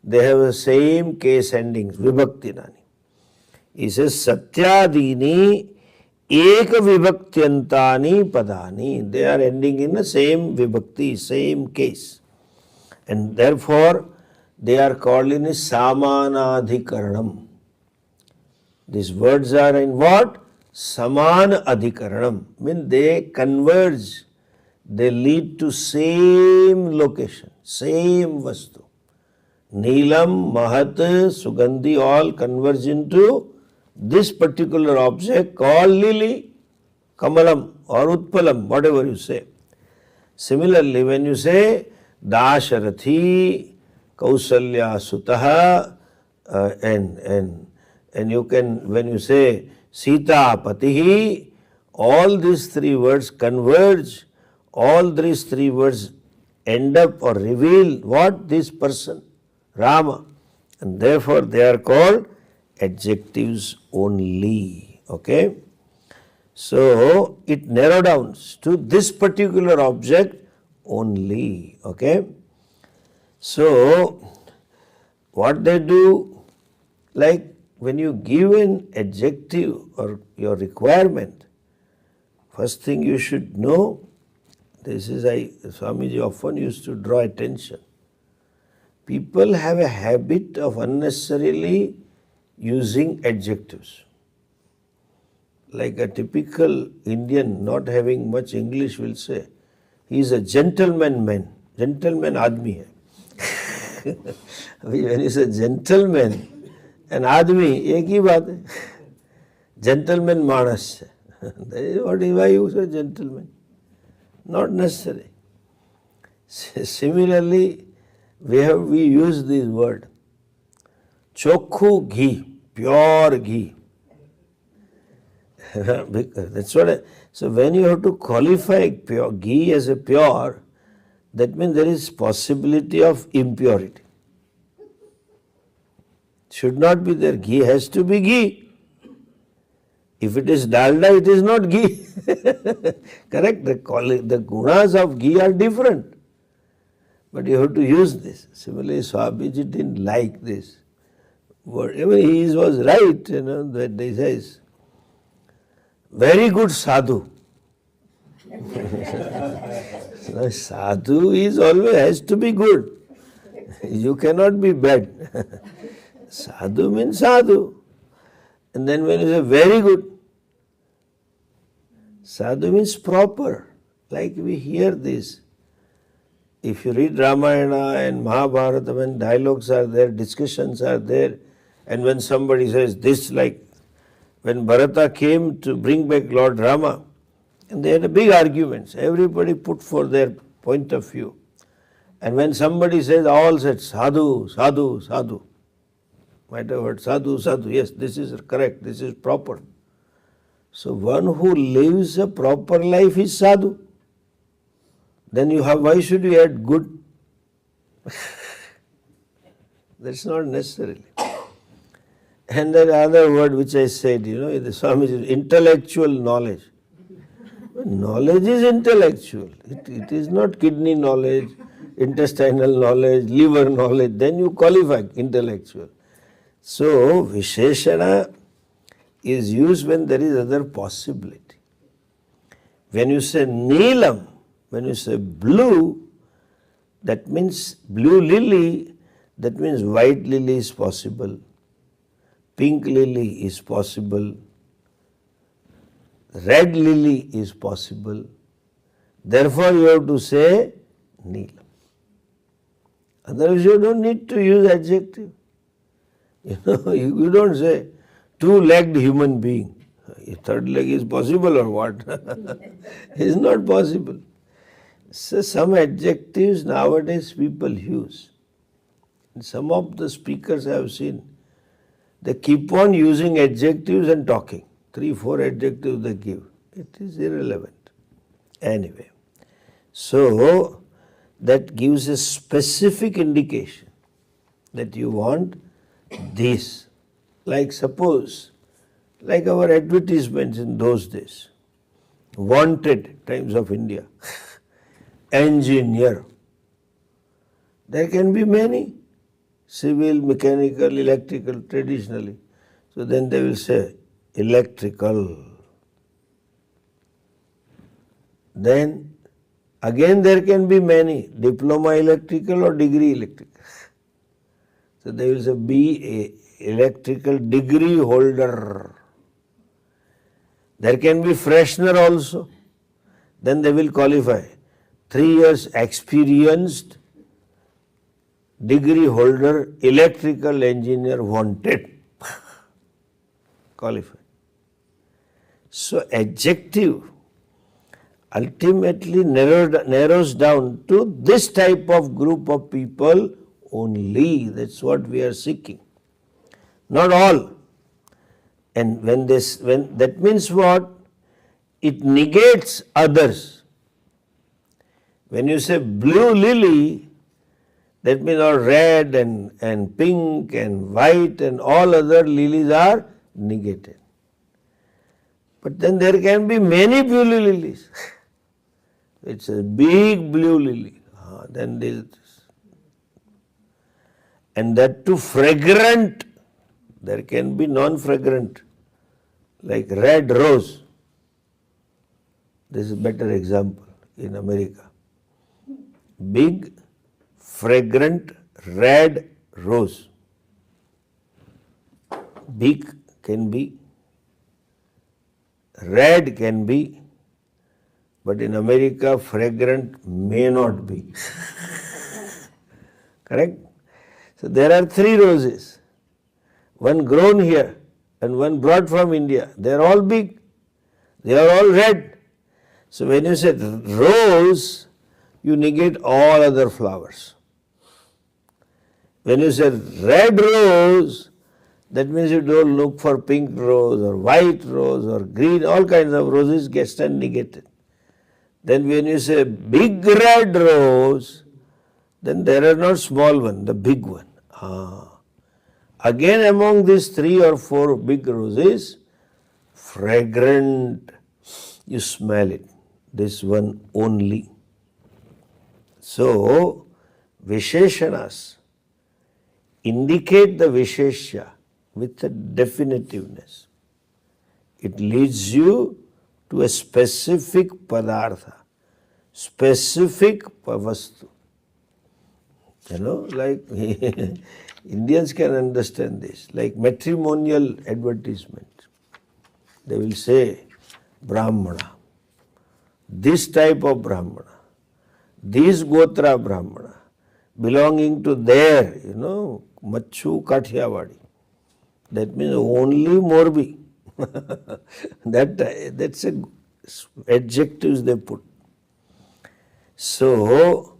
they have the same case endings, vibhakti nani. He says, Satyadini Eka vibhaktiyantani padani. They are ending in the same vibhakti, same case. And therefore, they are called in a samanadhikaranam. These words are in what? Samana adhikaranam. Means they converge. They lead to same location, same vastu. Neelam, Mahat, Sugandhi all converge into this particular object called lily, Kamalam or Utpalam, whatever you say. Similarly, when you say Dasharathi, Kausalya Sutaha and And you can, when you say Sita Patihi, all these three words converge, all these three words end up or reveal what? This person, Rama. And therefore they are called adjectives only. Okay? So it narrow down to this particular object only. Okay? So what they do, like when you give an adjective or your requirement, first thing you should know, this is Swamiji often used to draw attention. People have a habit of unnecessarily using adjectives. Like a typical Indian not having much English will say, he is a gentleman man. Gentleman admi hai. When you say gentleman and admi, ek hi baat hai. Gentleman manas hai. That is why you say gentleman. Not necessary. Similarly, we use this word. Chokhu ghee, pure ghee. That's what so when you have to qualify pure ghee as a pure, that means there is possibility of impurity. Should not be there. Ghee has to be ghee. If it is dalda, it is not ghee. Correct? The gunas of ghee are different. But you have to use this. Similarly, Swamiji didn't like this word. Even he was right, that he says, very good sadhu. Sadhu is always has to be good. You cannot be bad. Sadhu means sadhu. And then when you say very good, sadhu means proper. Like we hear this. If you read Ramayana and Mahabharata, when dialogues are there, discussions are there, and when somebody says this, like when Bharata came to bring back Lord Rama, and they had a big arguments, everybody put for their point of view. And when somebody says, all said sadhu, sadhu, sadhu. Might have heard sadhu, sadhu, yes, this is correct, this is proper. So one who lives a proper life is sadhu. Then why should you add good? That's not necessarily. And then other word which I said, the Swamiji, intellectual knowledge. Knowledge is intellectual. It is not kidney knowledge, intestinal knowledge, liver knowledge. Then you qualify intellectual. So, Visheshana is used when there is other possibility. When you say Neelam, when you say blue, that means blue lily, that means white lily is possible, pink lily is possible, red lily is possible. Therefore, you have to say Neelam. Otherwise, you don't need to use adjective. You don't say two-legged human being. A third leg is possible or what? It's not possible. So some adjectives nowadays people use. And some of the speakers I have seen, they keep on using adjectives and talking. 3-4 adjectives they give. It is irrelevant. Anyway, so that gives a specific indication that you want this. Like suppose, like our advertisements in those days, wanted, Times of India, engineer. There can be many, civil, mechanical, electrical, traditionally. So then they will say electrical. Then again there can be many, diploma electrical or degree electrical. So they will say be a electrical degree holder. There can be freshener also. Then they will qualify 3 years experienced degree holder, electrical engineer wanted. Qualified. So adjective ultimately narrows down to this type of group of people only. That's what we are seeking. Not all. And when that means what? It negates others. When you say blue lily, that means all red and pink and white and all other lilies are negated. But then there can be many blue lilies. It's a big blue lily. Then this. And that too fragrant. There can be non-fragrant, like red rose. This is a better example in America. Big, fragrant, red rose. Big can be, red can be, but in America, fragrant may not be. Correct? So there are 3 roses. One grown here and one brought from India. They are all big. They are all red. So when you say rose, you negate all other flowers. When you say red rose, that means you don't look for pink rose or white rose or green, all kinds of roses get negated. Then when you say big red rose, then there are not small one, the big one. Again among these 3 or 4 big roses, fragrant, you smell it. This one only. So, Visheshanas indicate the Vishesha with a definitiveness. It leads you to a specific padartha, specific vastu. You know, like Indians can understand this, like matrimonial advertisement. They will say, Brahmana, this type of Brahmana, this Gotra Brahmana, belonging to their, Machu Kathiawadi. That means only Morbi. That's a adjectives they put. So,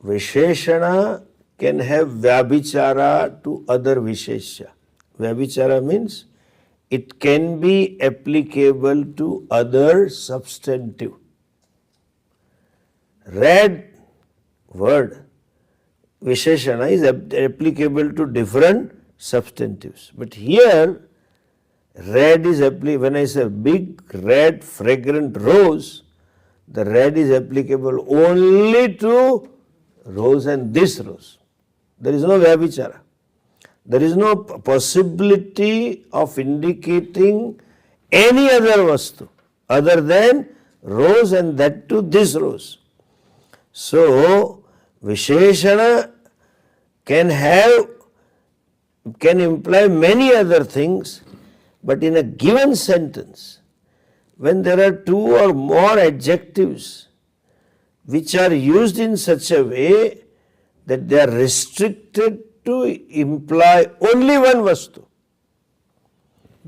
Visheshana can have Vyabhichara to other Vishesha. Vyabhichara means it can be applicable to other substantive. Red word, Visheshana, is applicable to different substantives. But here, red is applicable, when I say big, red, fragrant rose, the red is applicable only to rose and this rose. There is no Vyabhichara. There is no possibility of indicating any other vastu other than rose and that too this rose. So, Visheshana can imply many other things, but in a given sentence, when there are 2 or more adjectives which are used in such a way that they are restricted to imply only one vastu.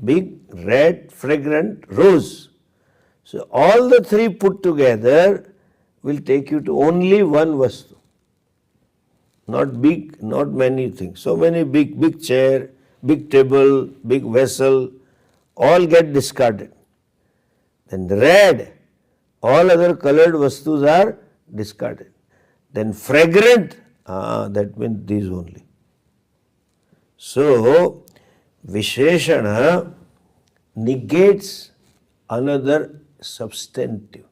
Big, red, fragrant, rose. So all the 3 put together will take you to only one vastu. Not big, not many things. So many big chair, big table, big vessel, all get discarded. Then the red, all other colored vastus are discarded. Then fragrant, that means these only. So, Visheshana negates another substantive.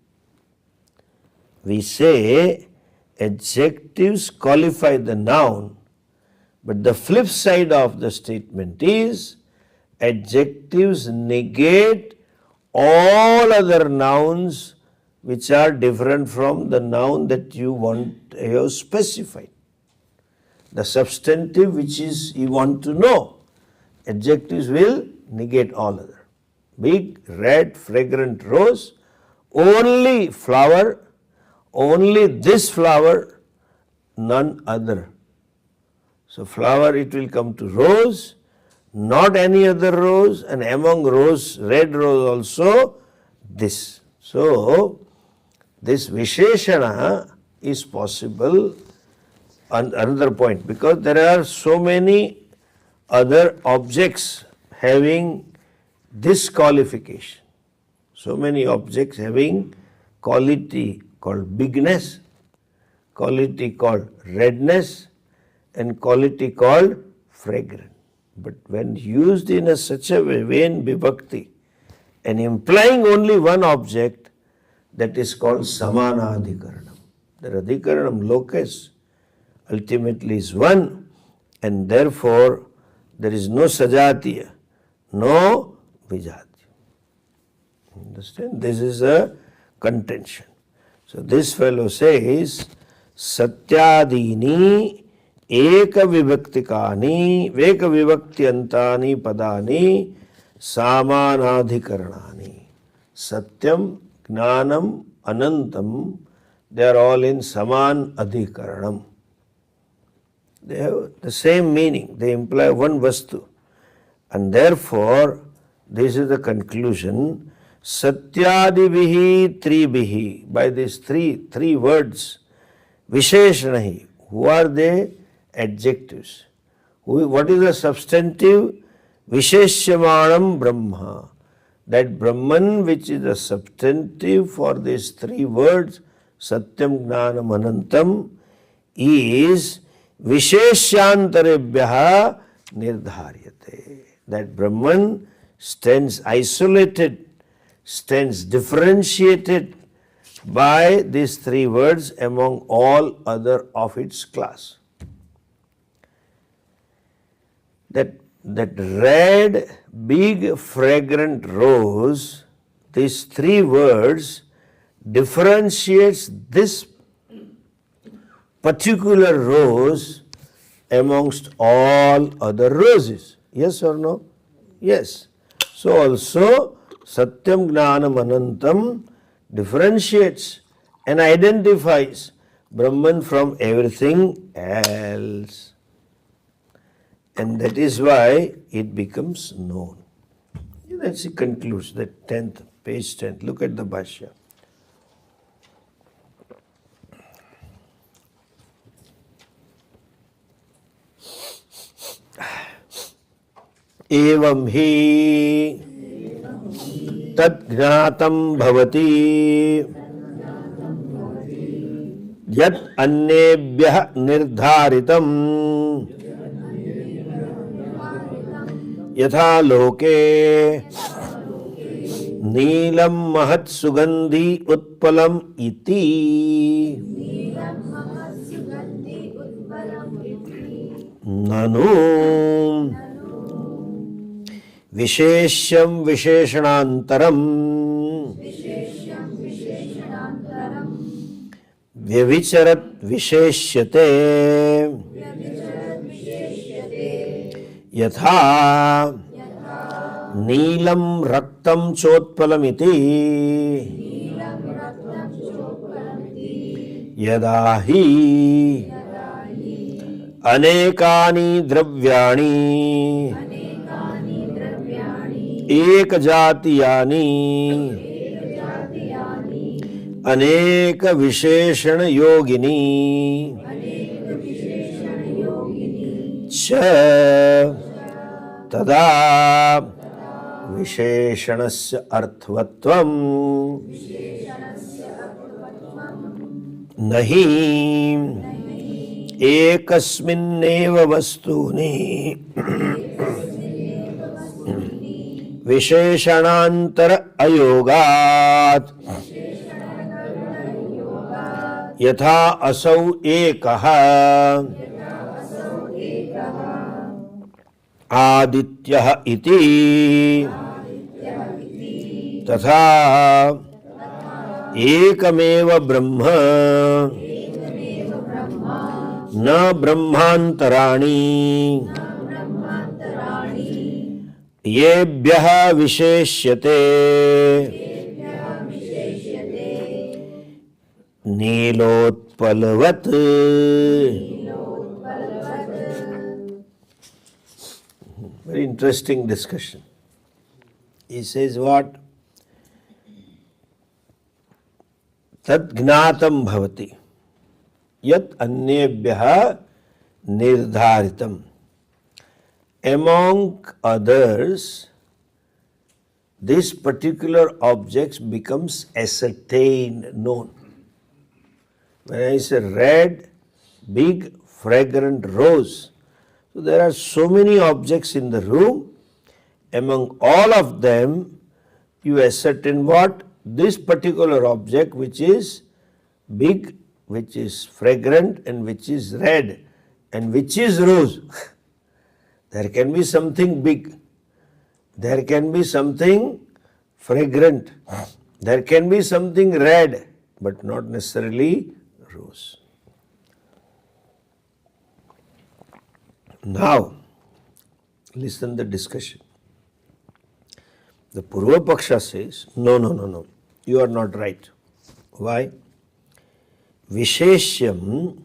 We say adjectives qualify the noun, but the flip side of the statement is adjectives negate all other nouns which are different from the noun that you have specified. The substantive which is you want to know, adjectives will negate all other. Big, red, fragrant rose, only flower, only this flower, none other. So flower it will come to rose, not any other rose, and among rose, red rose also, this. So, this Visheshana is possible. Another point, because there are so many other objects having this qualification. So many objects having quality called bigness, quality called redness, and quality called fragrant. But when used in such a way in vibhakti and implying only one object, that is called samanadhikaranam. The adhikaranam locus ultimately is one, and therefore there is no sajatiya, no vijatiya. Understand? This is a contention. So this fellow says, satyadini eka vibhaktikani veka vibhaktyantani padani samanadhikaranani. Satyam, Gnanam, Anantam, they are all in Saman Adhikaranam. They have the same meaning. They imply one Vastu. And therefore, this is the conclusion. Satyadivihi tribihi. By these three words, Visheshanahi. Who are they? Adjectives. What is the substantive? Visheshyamanam Brahma. That Brahman, which is the substantive for these three words, Satyam, Gnanam, Anantam, is Visheshyantarebhyaha Nirdharyate. That Brahman stands isolated, stands differentiated by these three words among all other of its class. That red, big, fragrant rose, these three words differentiates this particular rose amongst all other roses. Yes or no? Yes. So also Satyam, Gnanam, Anantam differentiates and identifies Brahman from everything else. And that is why it becomes known. That's it concludes, that 10th, page 10th. Look at the Bhashya. Evam hi tad jnatam bhavati yat annebhyah nirdharitam यथा लोके नीलम महत् सुगंधि उत्पलम इति ननु विशेष्यं विशेषणान्तरं व्यभिचरत् विशेष्यते यथा नीलम रक्तम चोत्पलमिति यदा हि अनेकानि द्रव्याणि एक जातीयानि अनेक विशेषण योगिनी च तदा विशेषणस्य अर्थवत्वं नहि एकस्मिन्नेव वस्तुनि विशेषणान्तर अयोगात् यथा असौ एकः आदित्यः इति तथा एकमेव ब्रह्म न ब्रह्मान्तराणि येभ्यः विशेष्यते नीलोत्पलवत्. Very interesting discussion. He says what? Tad jnatam bhavati yat anyebhyah nirdharitam. Among others, this particular object becomes ascertained, known. When I say red, big, fragrant rose, so there are so many objects in the room. Among all of them, you ascertain what? This particular object which is big, which is fragrant and which is red and which is rose. There can be something big. There can be something fragrant. There can be something red, but not necessarily rose. Now, listen the discussion. The Purva Paksha says, no, you are not right. Why? Visheshyam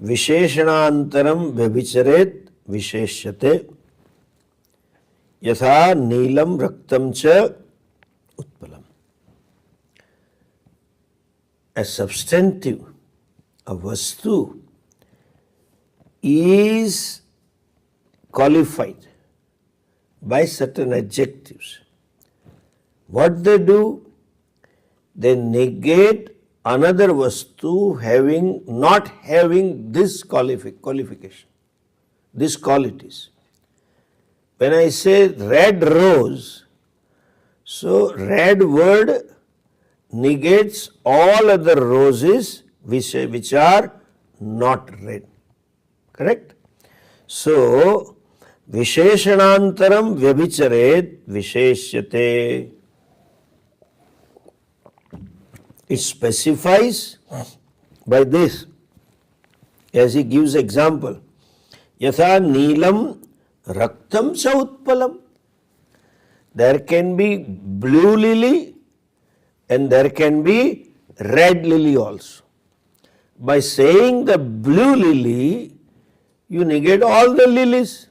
Visheshanantaram Vyabhicharet Visheshyate Yatha Neelam Raktam Cha Utpalam. A substantive, a vastu, is qualified by certain adjectives. What they do? They negate another vastu not having this qualification, these qualities. When I say red rose, so red word negates all other roses which are not red. Correct? So, Visheshanantaram Vyabhicharet Visheshyate. It specifies by this, as he gives example. Yatha Neelam Raktam Cha Utpalam. There can be blue lily and there can be red lily also. By saying the blue lily, you negate all the lilies.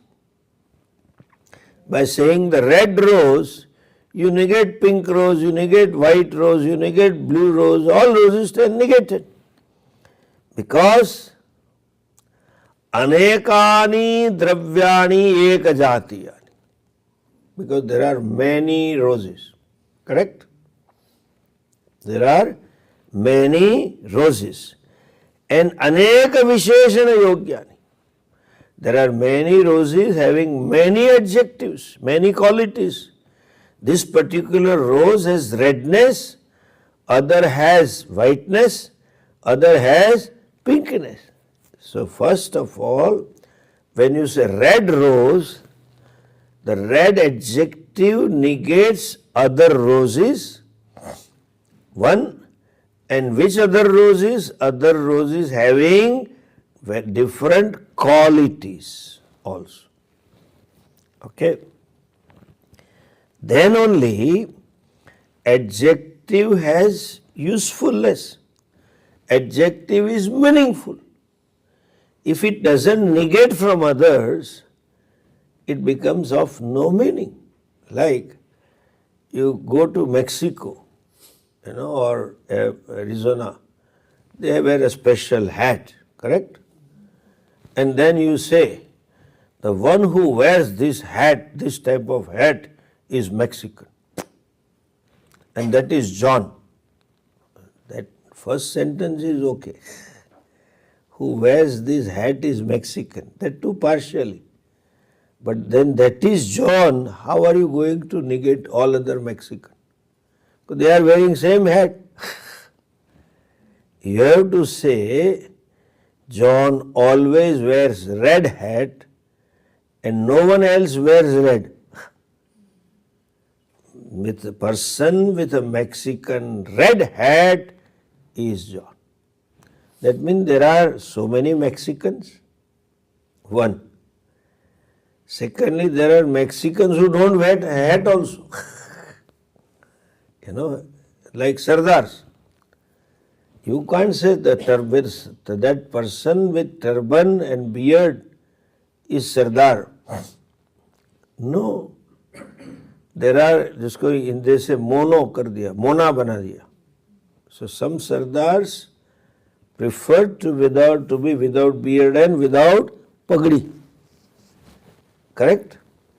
By saying the red rose, you negate pink rose, you negate white rose, you negate blue rose, all roses stand negated. Because anekani dravyani ekajatiyani. Because there are many roses. Correct? There are many roses. And aneka visheshana yogyani. There are many roses having many adjectives, many qualities. This particular rose has redness, other has whiteness, other has pinkness. So first of all, when you say red rose, the red adjective negates other roses. One, and which other roses? Other roses having different qualities also. Okay. Then only adjective has usefulness. Adjective is meaningful. If it doesn't negate from others, it becomes of no meaning. Like you go to Mexico, or Arizona, they wear a special hat, correct? And then you say, the one who wears this hat, this type of hat, is Mexican. And that is John. That first sentence is okay. Who wears this hat is Mexican. That too partially. But then that is John. How are you going to negate all other Mexican? Because they are wearing same hat. You have to say, John always wears red hat and no one else wears red. With a person with a Mexican red hat is John. That means there are so many Mexicans. One. Secondly, there are Mexicans who don't wear a hat also. Like Sardars. You can't say that person with turban and beard is Sardar. No. There are, जिसको हिंदी से mono कर दिया, मोना बना दिया. So some Sardars prefer to be without beard and without pagdi. Correct?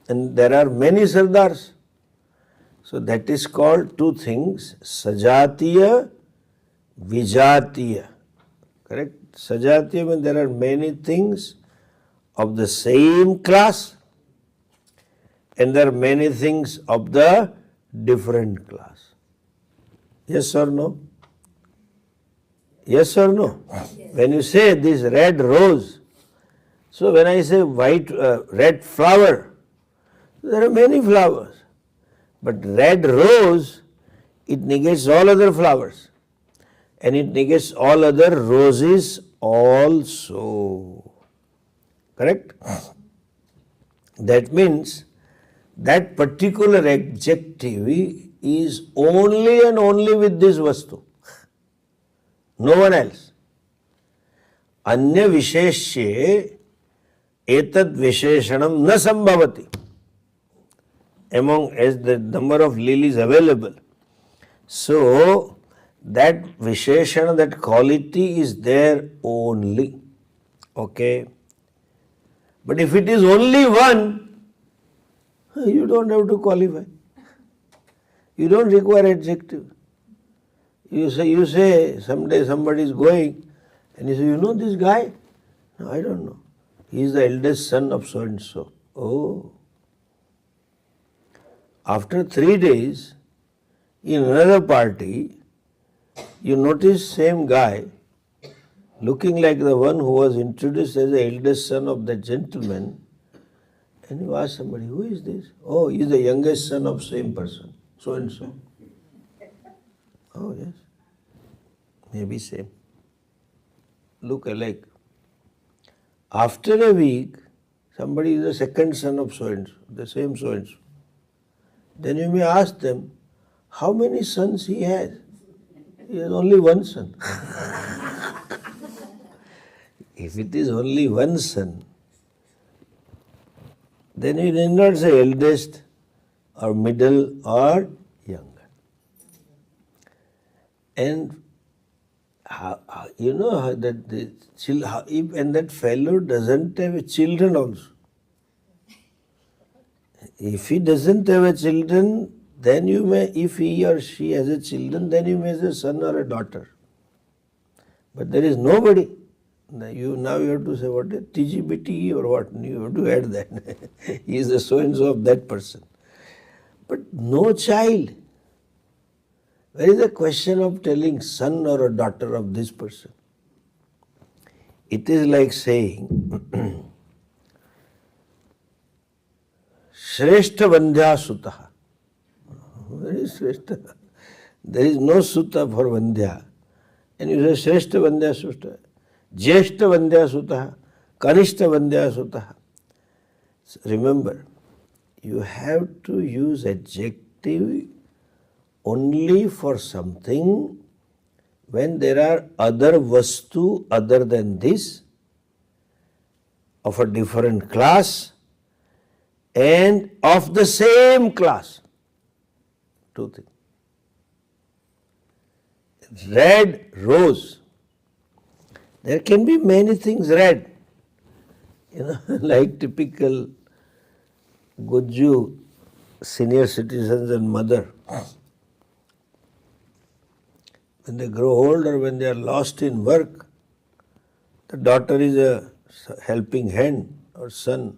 And there are many Sardars. So that is called two things, Sajatiya, Vijatiya. Correct? Sajatiya means there are many things of the same class and there are many things of the different class. Yes or no? Yes or no? Yes. When you say this red rose, so when I say red flower, there are many flowers. But red rose, it negates all other flowers. And it negates all other roses also. Correct? That means that particular adjective is only and only with this vastu. No one else. Anya visheshye etad visheshanam na sambhavati. Among as the number of lilies available. So, that visheshana, that quality is there only. Okay. But if it is only one, you don't have to qualify. You don't require adjective. You say someday somebody is going and you say, you know this guy? No, I don't know. He is the eldest son of so and so. Oh. After 3 days, in another party, you notice same guy looking like the one who was introduced as the eldest son of that gentleman, and you ask somebody, who is this? Oh, he is the youngest son of same person, so and so. Oh yes, maybe same. Look alike. After a week, somebody is the second son of so and so, the same so and so. Then you may ask them, how many sons he has? He has only one son. If it is only one son, then you need not say eldest or middle or younger. And you know that and that fellow doesn't have children also. If he doesn't have a children, then you may, if he or she has a children, then you may say son or a daughter. But there is nobody. Now you have to say what is TGBT or what? You have to add that. He is the so and so of that person. But no child. Where is the question of telling son or a daughter of this person? It is like saying Shrestha Vandhya Sutaha. Where is Shrestha? There is no Sutta for Vandhya. And you say Shrestha Vandhya Sutaha, Jyeshta Vandhya Sutaha, Kanishta Vandhya Sutaha. So remember, you have to use adjective only for something when there are other vastu other than this of a different class and of the same class. Two things. Red rose. There can be many things red. Like typical Guju senior citizens and mother. When they grow old or when they are lost in work, the daughter is a helping hand or son.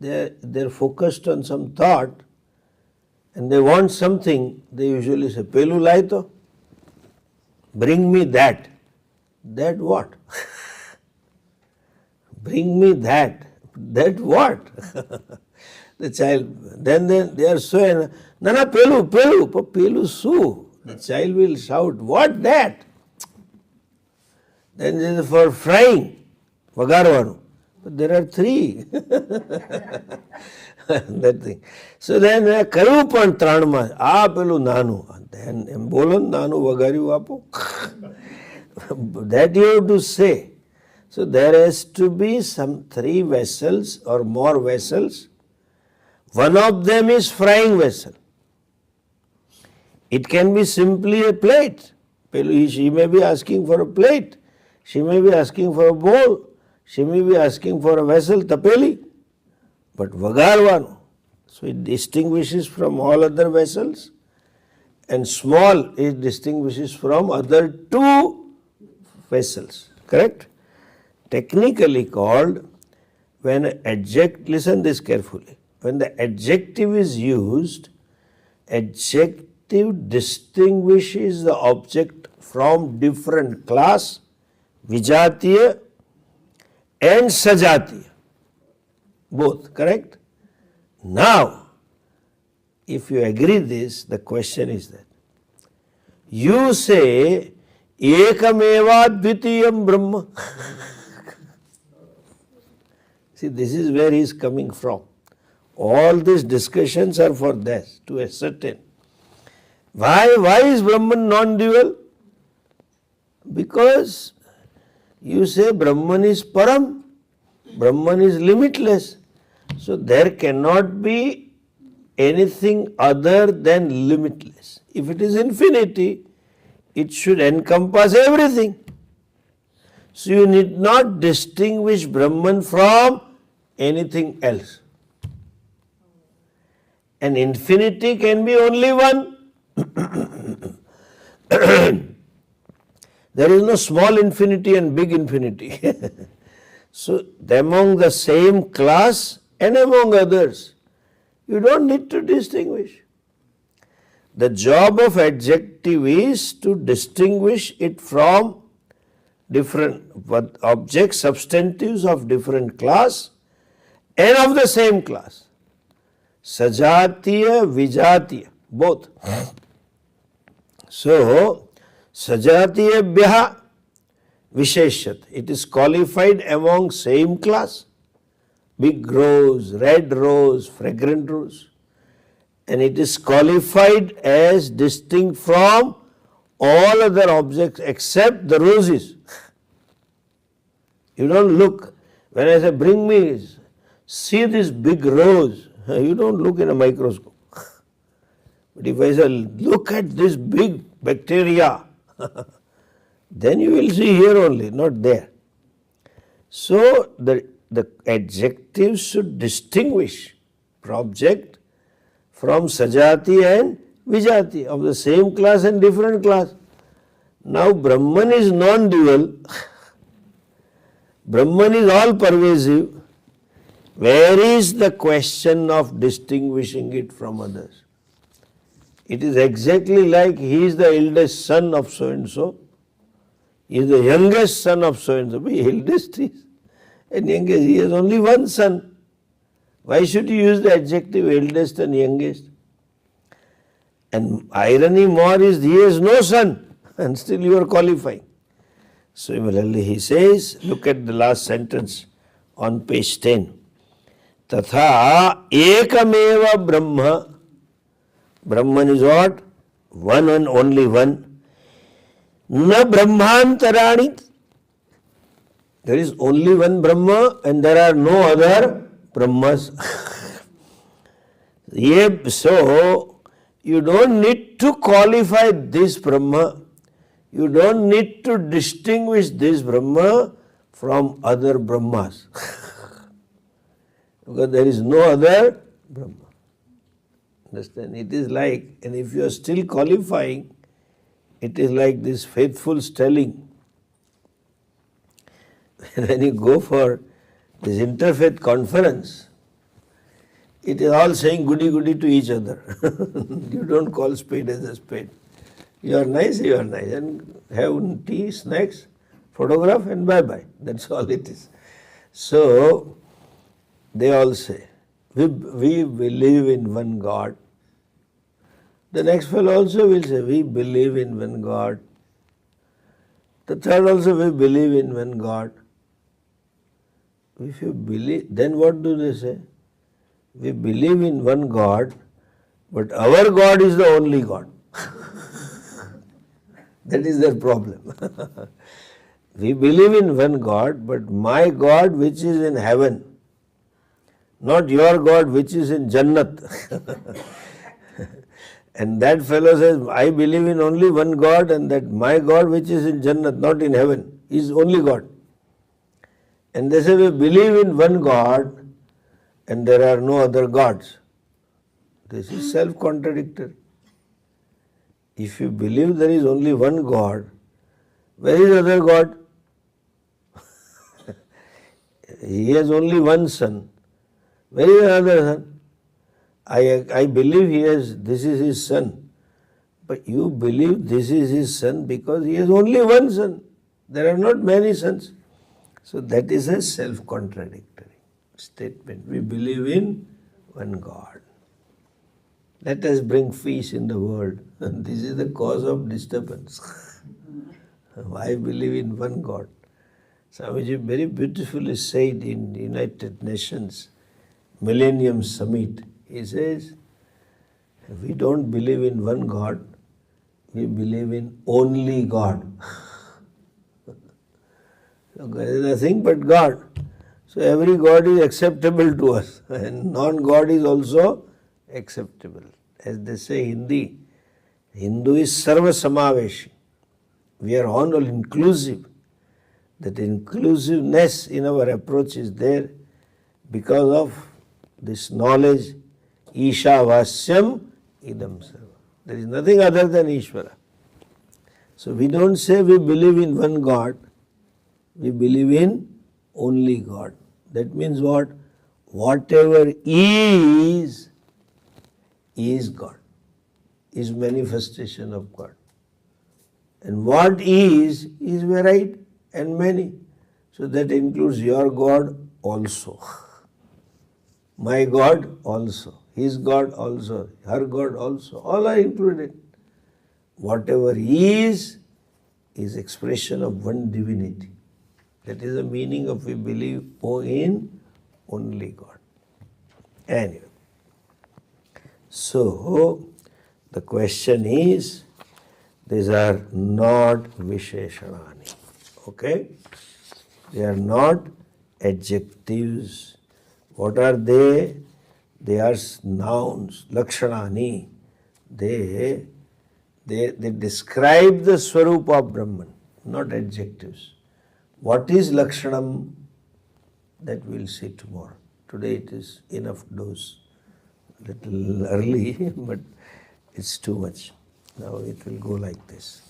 They're focused on some thought and they want something, they usually say, Pelu laito, bring me that. That what? Bring me that. That what? The child, then they are so, Nana Pelu su. The child will shout, what that? Then it is for frying, vagarvanu. But there are 3. That thing. So then kayu pan tranma, pelu nanu. Then embolan nanu vagariu apo. That you have to say. So there has to be some 3 vessels or more vessels. One of them is frying vessel. It can be simply a plate. She may be asking for a plate. She may be asking for a bowl. She may be asking for a vessel, tapeli. But vagarvanu, So it distinguishes from all other vessels, and small it distinguishes from other two vessels. Correct? Technically called, when listen this carefully, when the adjective is used, adjective distinguishes the object from different class, vijatiya and sajatiya, both. Correct? Now, if you agree this, the question is that you say ekameva dvitiyam brahma. See, this is where he is coming from. All these discussions are for this, to ascertain. Why is Brahman non-dual? Because you say Brahman is param, Brahman is limitless. So there cannot be anything other than limitless. If it is infinity, it should encompass everything. So you need not distinguish Brahman from anything else. And infinity can be only one. There is no small infinity and big infinity. So among the same class and among others, you don't need to distinguish. The job of adjective is to distinguish it from different objects, substantives of different class and of the same class. Sajatiya, vijatiya, both. So, sajatiyabhyaha visheshat. It is qualified among same class. Big rose, red rose, fragrant rose. And it is qualified as distinct from all other objects except the roses. You don't look. When I say, bring me, see this big rose, you don't look in a microscope. But if I say, look at this big bacteria, then you will see here only, not there. So the adjectives should distinguish object from sajati and vijati, of the same class and different class. Now Brahman is non-dual, Brahman is all pervasive. Where is the question of distinguishing it from others? It is exactly like he is the eldest son of so and so, he is the youngest son of so and so. But eldest is, and youngest, he has only one son. Why should you use the adjective eldest and youngest? And irony more is he has no son, and still you are qualifying. Similarly, he says, look at the last sentence on page 10. Tatha ekameva brahma. Brahman is what? One and only one. Na brahmantarani. There is only one Brahma and there are no other Brahmas. So, you don't need to qualify this Brahma. You don't need to distinguish this Brahma from other Brahmas. Because there is no other Brahma. Understand? It is like, and if you are still qualifying, it is like this faithful telling. When you go for this interfaith conference, it is all saying goody goody to each other. You don't call spade as a spade. You are nice, and have tea, snacks, photograph and bye-bye. That's all it is. So, they all say, we believe in one God. The next fellow also will say, we believe in one God. The third also, we believe in one God. If you believe, then what do they say? We believe in one God, but our God is the only God. That is their problem. We believe in one God, but my God which is in heaven, not your God which is in Jannat. And that fellow says, I believe in only one God, and that my God which is in Jannat, not in heaven, is only God. And they say, we believe in one God and there are no other gods. This is self-contradictory. If you believe there is only one God, where is other God? He has only one son. Where is another son? I believe this is his son. But you believe this is his son because he has only one son. There are not many sons. So that is a self-contradictory statement. We believe in one God. Let us bring peace in the world. And this is the cause of disturbance. I believe in one God. Swamiji very beautifully said in the United Nations Millennium Summit. He says, we don't believe in one God, we believe in only God. So there is nothing but God. So every God is acceptable to us, and non-God is also acceptable. As they say in Hindi, Hindu is sarva samaveshi. We are all inclusive. That inclusiveness in our approach is there because of this knowledge, Ishavasyam idam sarva. There is nothing other than Ishvara. So we don't say we believe in one God, we believe in only God. That means what? Whatever is God, is manifestation of God. And what is varied and many. So that includes your God also, my God also, his God also, her God also. All are included. Whatever is expression of one divinity. That is the meaning of we believe in only God. Anyway, so the question is, these are not Visheshanani. Okay? They are not adjectives. What are they? They are nouns, Lakshanani. They describe the Swarupa of Brahman, not adjectives. What is Lakshanam? That we'll see tomorrow. Today it is enough dose. Little early, but it's too much. Now it will go like this.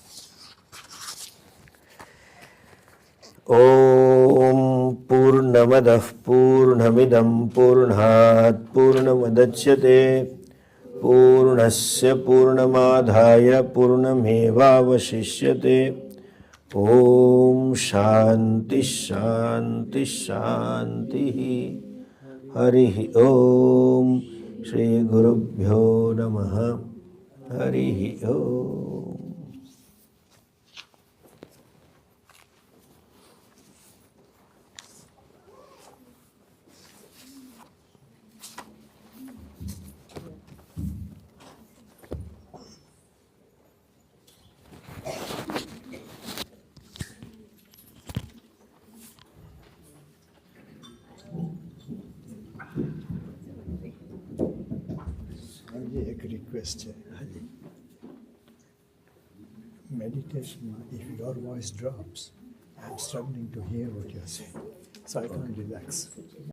Om Purnamadah Purnamidam Purnat Purnamadachyate Purnasya Purnamadhaya Purnamevavashishyate. Om Shanti Shanti Shanti. Harihi Om Shri Gurubhyo Namaha. Harihi Om. A request. Meditation, if your voice drops, I'm struggling to hear what you're saying, so I can't relax.